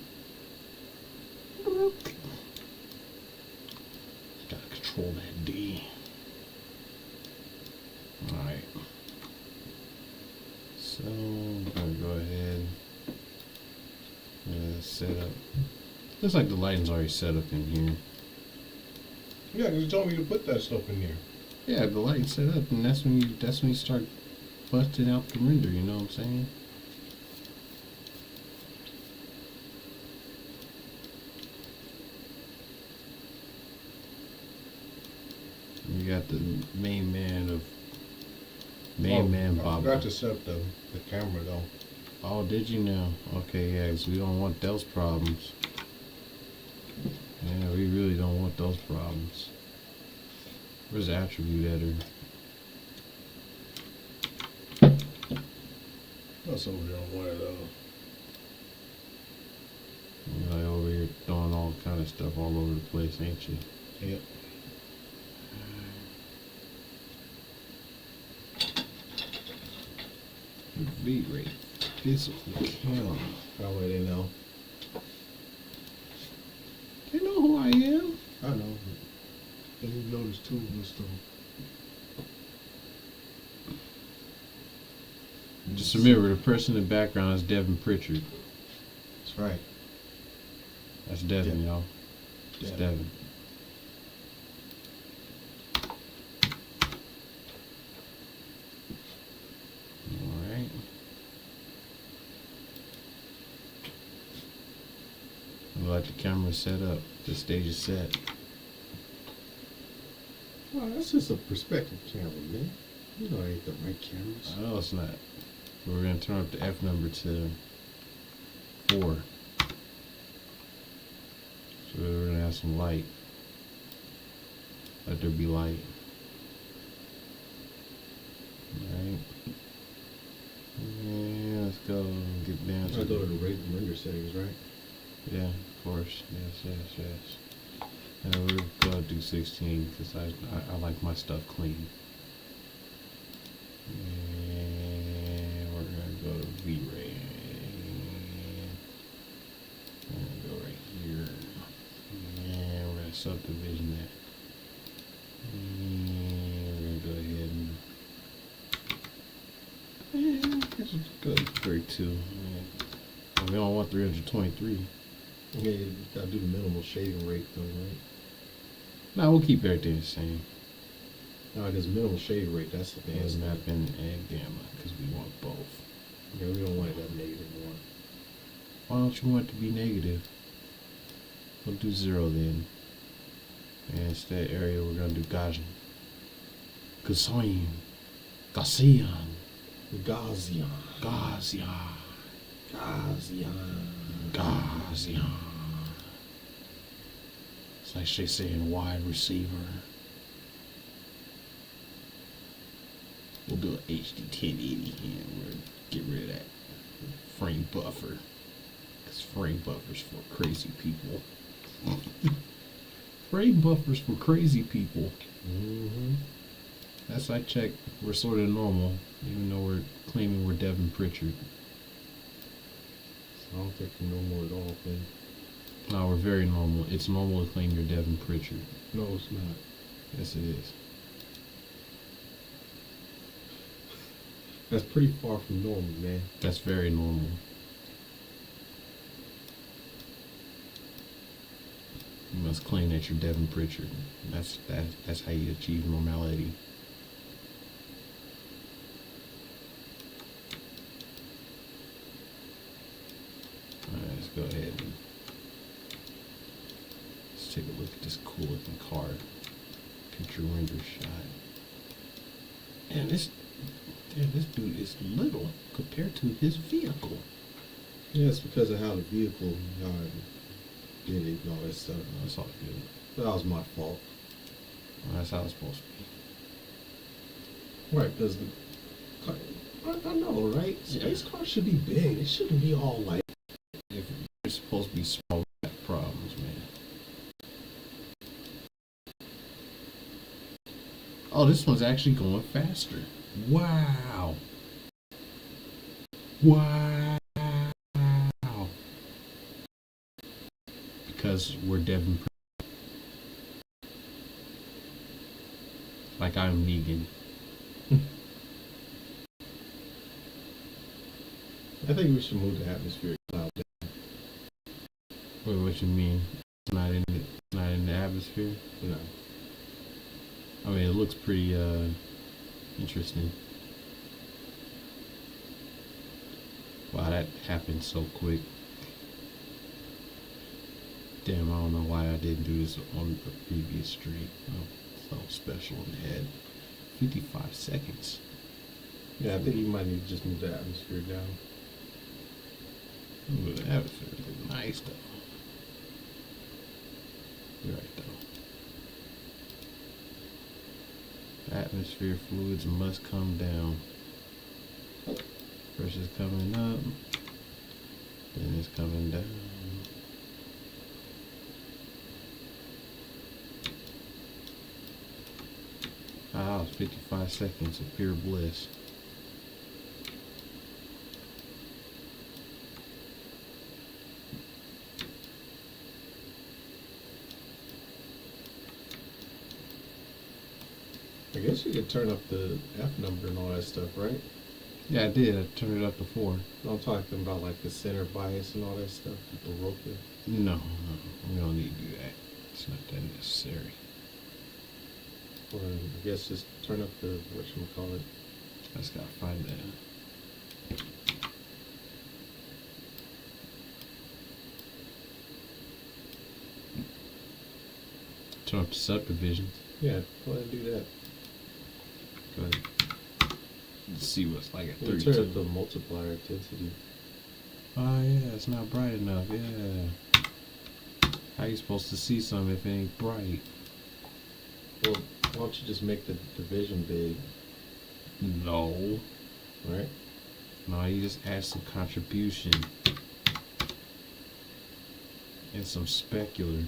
Gotta control that D. Alright. So, I'm gonna go ahead and set up. Looks like the lighting's already set up in here. Yeah, because you told me to put that stuff in there. Yeah, the lighting's set up, and that's when you start busting out the render. You know what I'm saying? You got the main man I Bob. forgot to set up the camera though. Oh, did you now? Okay, yeah, 'cause we don't want those problems. Yeah, we really don't want those problems. Where's the attribute editor? That's over there on one of those. You're like over here throwing all kind of stuff all over the place, ain't you? Yep. V.A.D.C. This camera. That way they know. They know who I am. I know. They didn't notice too and stuff. Just remember, the person in the background is Devin Pritchard. That's right. That's Devin, Devin. y'all. It's Devin. Alright. I like the camera set up. The stage is set. Well, that's just a perspective camera, man. You know, it ain't the right cameras. I know it's not. We're going to turn up the F number to 4. So we're going to have some light. Let there be light. Alright. Yeah, let's go and get down I to go to the render settings, right? Yeah, of course. Yes. And we're going to do 16 because I like my stuff clean. And we're going to go to V-Ray. We're going to go right here. And we're going to subdivision that. And we're going to go ahead and I guess we'll go to 32. Yeah. We don't want 323. Yeah, you gotta do the minimal shading rate though, right? No, we'll keep everything the same. No, because minimal shade rate, that's the And best. map and gamma, because we want both. Yeah, we don't want it that -1. Why don't you want it to be negative? We'll do 0 then. And instead area we're gonna do Gaussian. Gaussian. Gaussian. Gaussian. Gaussian. Gaussian. Gaussian. It's like they say in wide receiver. We'll do an HD 1080 and we'll get rid of that frame buffer. Because frame buffers for crazy people. Frame buffers for crazy people. Mm-hmm. As I check, we're sort of normal, even though we're claiming we're Devin Pritchard. I don't think you're normal at all, man. No, we're very normal. It's normal to claim you're Devin Pritchard. No, it's not. Yes, it is. That's pretty far from normal, man. That's very normal. You must claim that you're Devin Pritchard. That's how you achieve normality. Alright, let's go ahead and let's take a look at this cool looking car. Picture render shot. And this dude is little compared to his vehicle. Yeah, it's because of how the vehicle did it and all that stuff. That's all good. That was my fault. That's how it's supposed to be. Right, because the car, I know, right? Space cars should be big. It shouldn't be all like. If you're supposed to be small, you have problems, man. Oh, this one's actually going faster. Wow. Wow. Because we're Devin. Like I'm Negan. I think we should move the atmospheric cloud down. Wait, what you mean? It's not in the atmosphere? No. I mean, it looks pretty interesting. Wow, that happened so quick. Damn, I don't know why I didn't do this on the previous stream. Oh, so special in the head. 55 seconds. Yeah, I think you might need to just move the atmosphere down. Ooh, the atmosphere is nice though. You're right though. Atmosphere fluids must come down. First it's coming up, then it's coming down. Ah, 55 seconds of pure bliss. I guess you could turn up the F number and all that stuff, right? Yeah, I did. I turned it up to 4. I'm talking about like the center bias and all that stuff, the Baroque. No, we don't need to do that. It's not that necessary. Or I guess just turn up the whatchamacallit. I just gotta find that. Turn up the subdivisions. Yeah, go ahead and do that. Go ahead. Let's see what's like at You 32. turn up the multiplier intensity. Oh yeah, it's not bright enough. Yeah. How you supposed to see something if it ain't bright? Well, why don't you just make the division big, No. right? No, you just add some contribution. And some specular.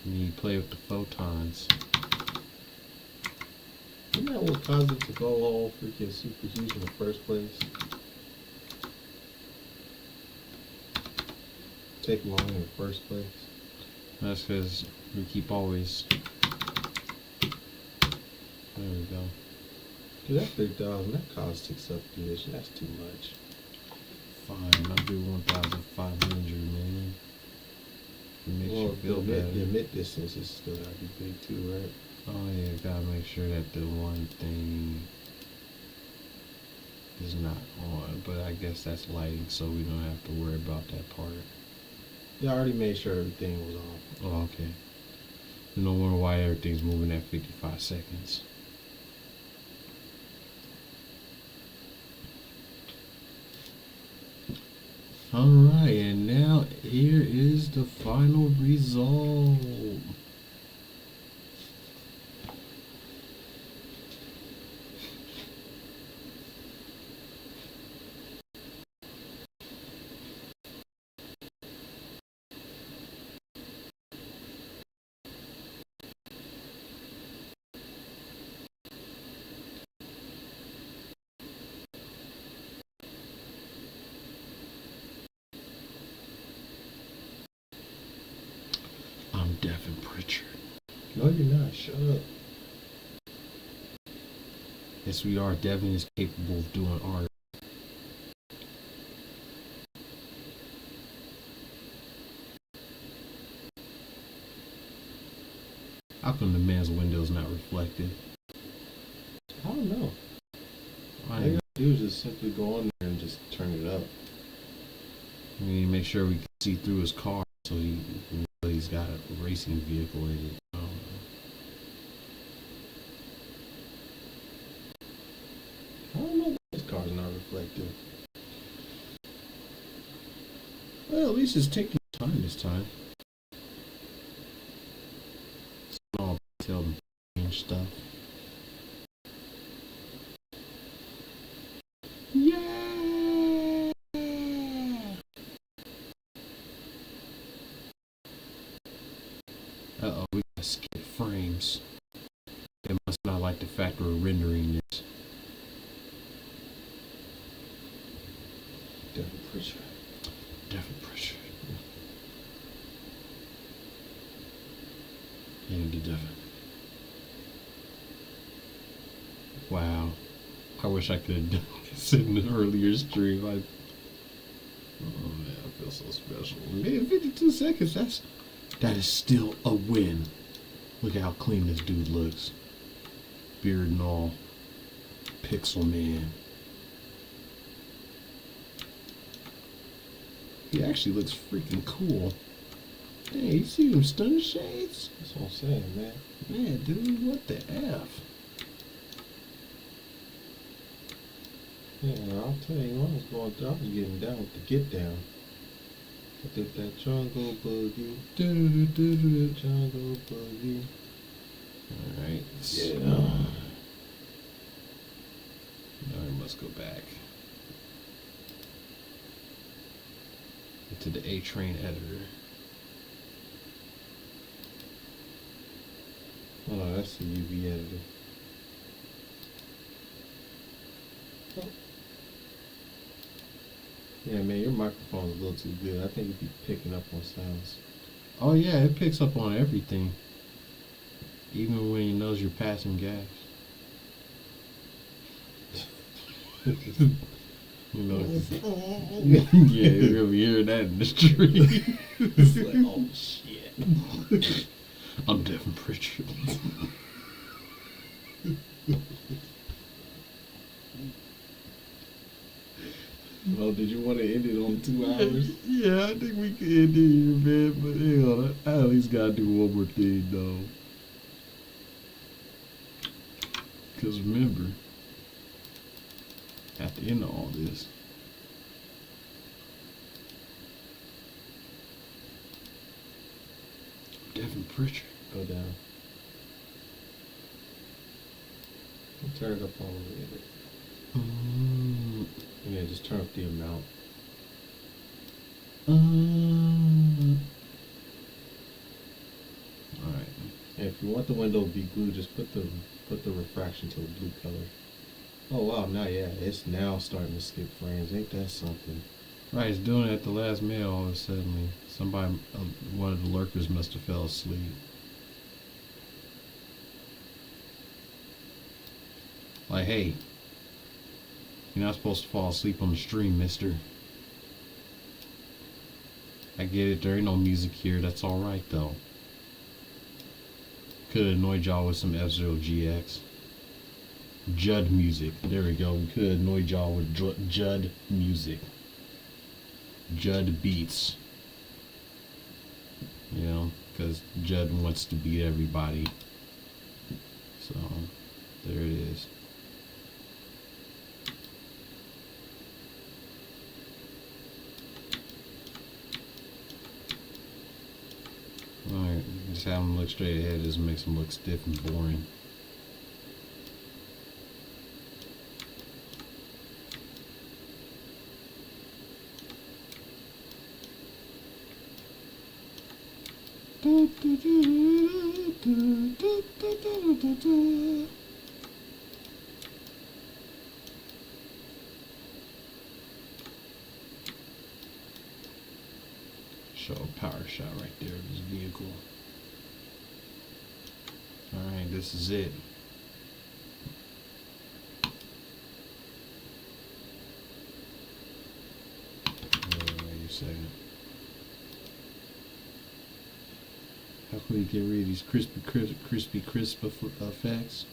And you play with the photons. Isn't that what caused it to go all freaking super huge in the first place? Take long in the first place. That's because we keep always. There we go. Dude, that 3,000, that caustic subdivision, that's too much. Fine, I'll do 1,500, man. It makes Well, you feel the better. emit distance is still gotta be big too, right? Oh yeah, gotta make sure that the one thing is not on. But I guess that's lighting, so we don't have to worry about that part. Yeah, I already made sure everything was off. Oh, okay. No wonder why everything's moving at 55 seconds. Alright, and now here is the final result. I'm Devin Pritchard. No, you're not. Shut up. Yes, we are. Devin is capable of doing art. How come the man's window's not reflected? I don't know. All you gotta do is just simply go on there and just turn it up. We need to make sure we can see through his car so he's got a racing vehicle in it. I don't know. I don't know why this car's not reflected. Well, at least it's taking time this time. It's not all detailed and stuff. Yeah. Uh oh, we gotta skip frames. They must not like the fact we're rendering this. Different pressure. Different pressure. And the different. Wow. I wish I could have done this in an earlier stream. Oh man, I feel so special. Man, 52 seconds, that is still a win. Look at how clean this dude looks. Beard and all. Pixel man. He actually looks freaking cool. Hey, you see them stunner shades? That's what I'm saying, man. Man, dude, what the F? Yeah, I'll tell you, I was getting down with the get down. I did that jungle boogie. Jungle boogie. Alright. Yeah. Now I must go back into the A-Train editor. Oh no, that's the UV editor. Oh. Yeah, man, your microphone's a little too good. I think it'd be picking up on sounds. Oh yeah, it picks up on everything. Even when it knows you're passing gas. You know, yeah, you're gonna be hearing that in the street. It's like, oh shit. I'm Devin Pritchard. Well, did you want to end it on 2 hours? Yeah, I think we can end it here, man. But hang on, I at least gotta do one more thing, though. Because remember, at the end of all this, Devin Pritchard. Go down. I'll turn it up all the way. Yeah, just turn up the amount. Alright. And if you want the window to be blue, just put the refraction to a blue color. Oh wow, now yeah, it's now starting to skip frames. Ain't that something? Right, it's doing it at the last minute all of a sudden. Somebody, one of the lurkers must have fell asleep. Like, hey, you're not supposed to fall asleep on the stream, mister. I get it, there ain't no music here, that's alright though. Could have annoyed y'all with some F-Zero GX. Judd music, there we go. We could have annoyed y'all with Judd music. Judd beats. You know, because Judd wants to beat everybody. So, there it is. Alright, just have them look straight ahead, just makes them look stiff and boring. Show a power shot right there of his vehicle. Alright, this is it. Wait a second. How can we get rid of these crispy crisp effects?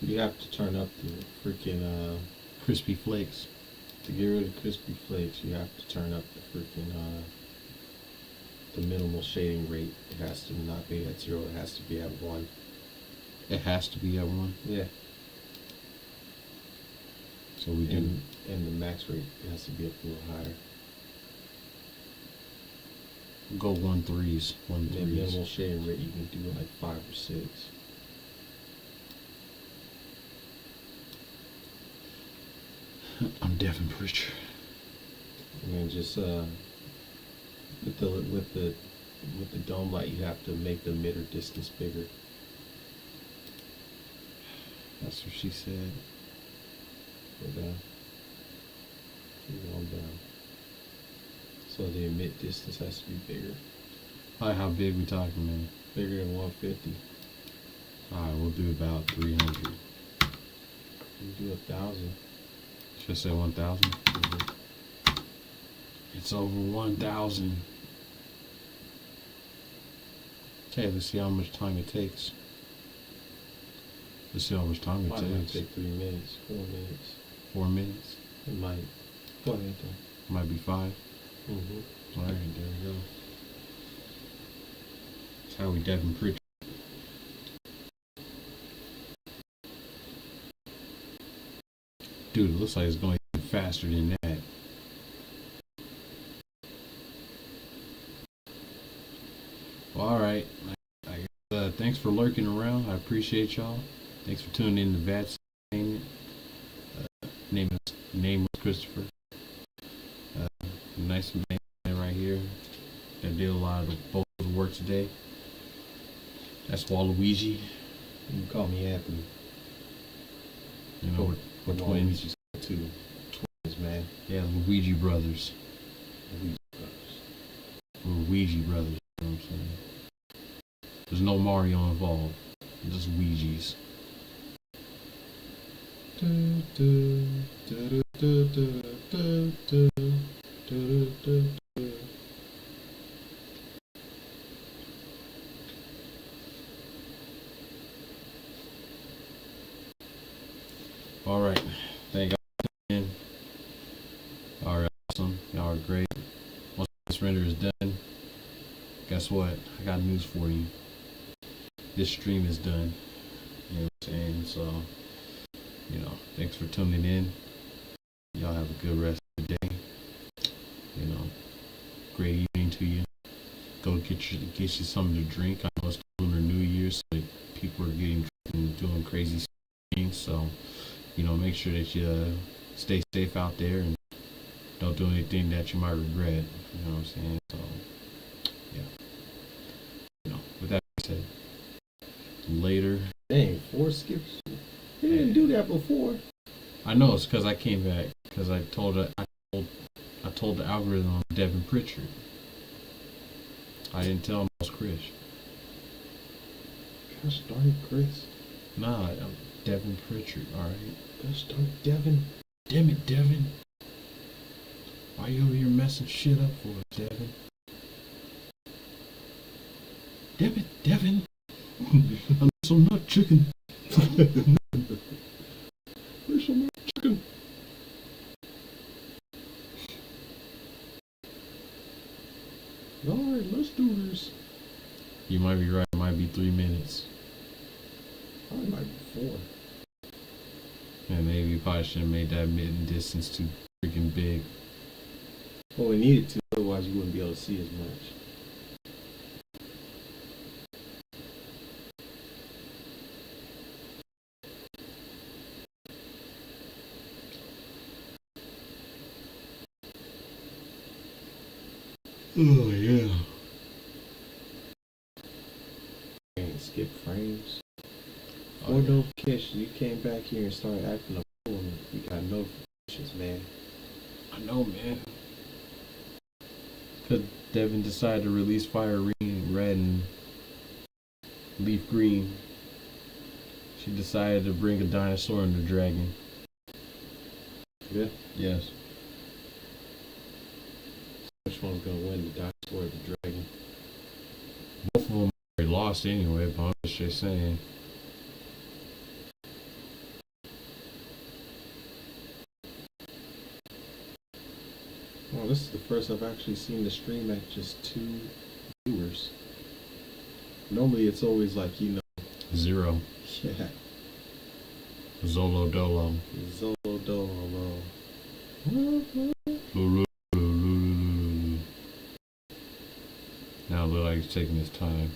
You have to turn up the freaking Crispy flakes. to get rid of crispy flakes. You have to turn up the freaking the minimal shading rate. It has to not be at 0. It has to be at 1. It has to be at 1. Yeah. So we do. And the max rate has to be up a little higher. Go 1.3s. And then 1.3s. minimal shading rate, you can do like 5 or 6. I'm Devin Pritchard. And then just with the dome light, you have to make the emitter distance bigger. That's what she said. Go down. Keep going down. So the emit distance has to be bigger. Alright, how big we talking, man? Bigger than 150. Alright, we'll do about 300. You do 1,000. Should I say 1,000? It's over 1,000. Okay, let's see how much time it takes. Let's see how much time it Might not takes. take 3 minutes, 4 minutes. 4 minutes? It might. Go ahead though. Might be 5. Mm-hmm. Alright, there we go. That's how we Devin Pritchard. Dude, it looks like it's going even faster than that. Well, alright. Thanks for lurking around. I appreciate y'all. Thanks for tuning in to V.A.D.C. Name was Christopher. Nice man right here. That did a lot of both of the work today. That's Waluigi. You can call me Anthony. You know, we're twins. Waluigi's two twins, man. Yeah, Luigi brothers. Luigi brothers. We're Ouija brothers. You know what I'm saying? There's no Mario involved. Just Ouiji's. All right. Thank y'all for tuning in. All right, awesome. Y'all are great. Once this render is done, guess what? I got news for you. This stream is done. You know what I'm saying? So, thanks for tuning in. Y'all have a good rest of the day. Great evening to you. Go get you something to drink. I know it's Lunar New Year, so people are getting drunk and doing crazy things. So, make sure that you stay safe out there and don't do anything that you might regret. You know what I'm saying? So, yeah. With that being said, later. Dang, 4 skips. You didn't do that before. I know it's because I came back because I told the algorithm I'm Devin Pritchard. I didn't tell him I was Chris. Gosh darn it, Chris. Nah, I'm Devin Pritchard. All right. Gosh darn it, Devin. Damn it, Devin. Why you over here messing shit up for us, Devin? Damn it, Devin. I'm some nut chicken. There's some chicken. Alright, let's do this. You might be right. It might be 3 minutes. I might be 4. And maybe you probably shouldn't have made that mid distance too freaking big. Well, we needed to, otherwise you wouldn't be able to see as much. Oh, yeah. Dang, skip frames. Or notifications. You came back here and started acting a fool. You got notifications, man. I know, man. Because Devin decided to release Fire Red and Leaf Green. She decided to bring a dinosaur and a dragon. Yeah. Yes. Which one's gonna win, the dinosaur or the dragon? Both of them already lost anyway, but I'm just saying. Well, this is the first I've actually seen the stream at just 2 viewers. Normally it's always like, 0. yeah, Zolo Dolo. Zolo Dolo. He's taking his time.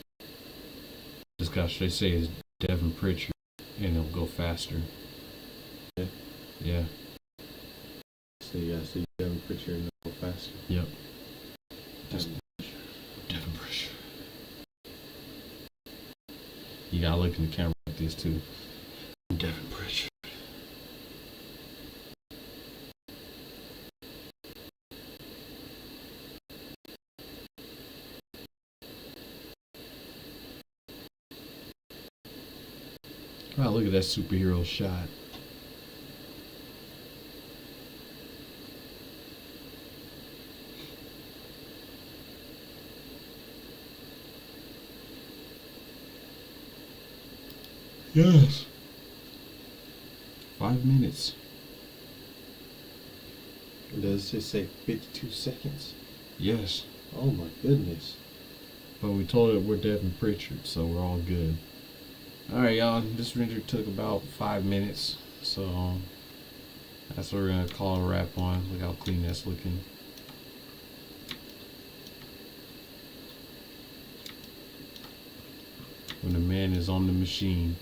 This guy, they say, is Devin Pritchard, and it'll go faster. Yeah. Yeah. So you gotta see Devin Pritchard and go faster. Yep. Devin Devin Pritchard. You gotta look in the camera like this too. Devin Pritchard. Wow, look at that superhero shot. Yes. 5 minutes. Does it say 52 seconds? Yes. Oh my goodness. But we told it we're Devin Pritchard, so we're all good. Alright, y'all. This render took about 5 minutes. So that's what we're going to call a wrap on. Look how clean that's looking. When the man is on the machine.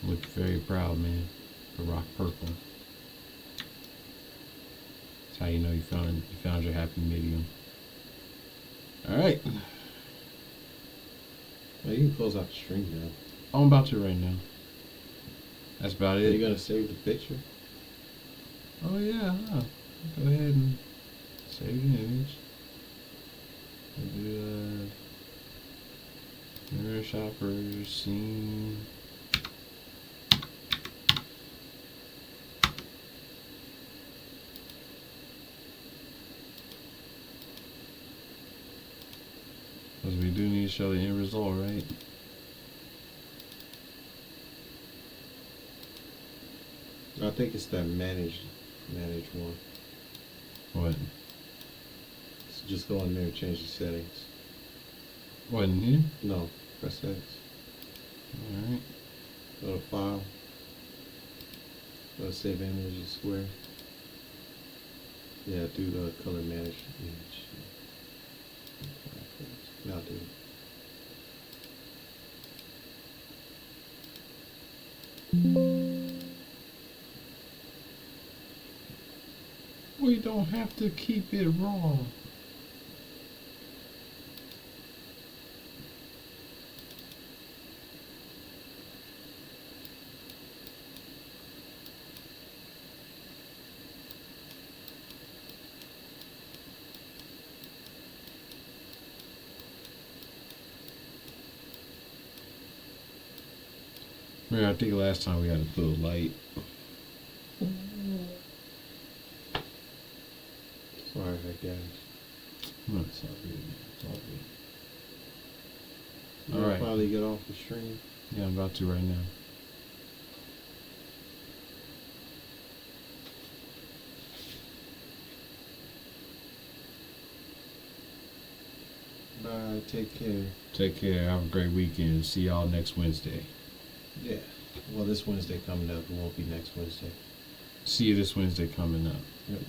Look very proud, man. The rock purple. That's how you know you found your happy medium. All right. Well, you can close out the stream now. I'm about to right now. That's about Are it. you gonna save the picture? Oh yeah. Huh. Go ahead and save the image. Do mirror shopper scene. Because we do need to show the end result, right? I think it's that manage one. What? So just go in there and change the settings. What in here? No, press X. Alright. Go to file. Go to save image and square. Yeah, do the color manage image. Now do it. We don't have to keep it raw. Remember, I think last time we had to put a light. Sorry, guys. No, it's all good. It's all good. You All right. finally get off the stream. Yeah, I'm about to right now. Bye. Take care. Take care. Have a great weekend. See y'all next Wednesday. Yeah. Well, this Wednesday coming up. It won't be next Wednesday. See you this Wednesday coming up. Yep.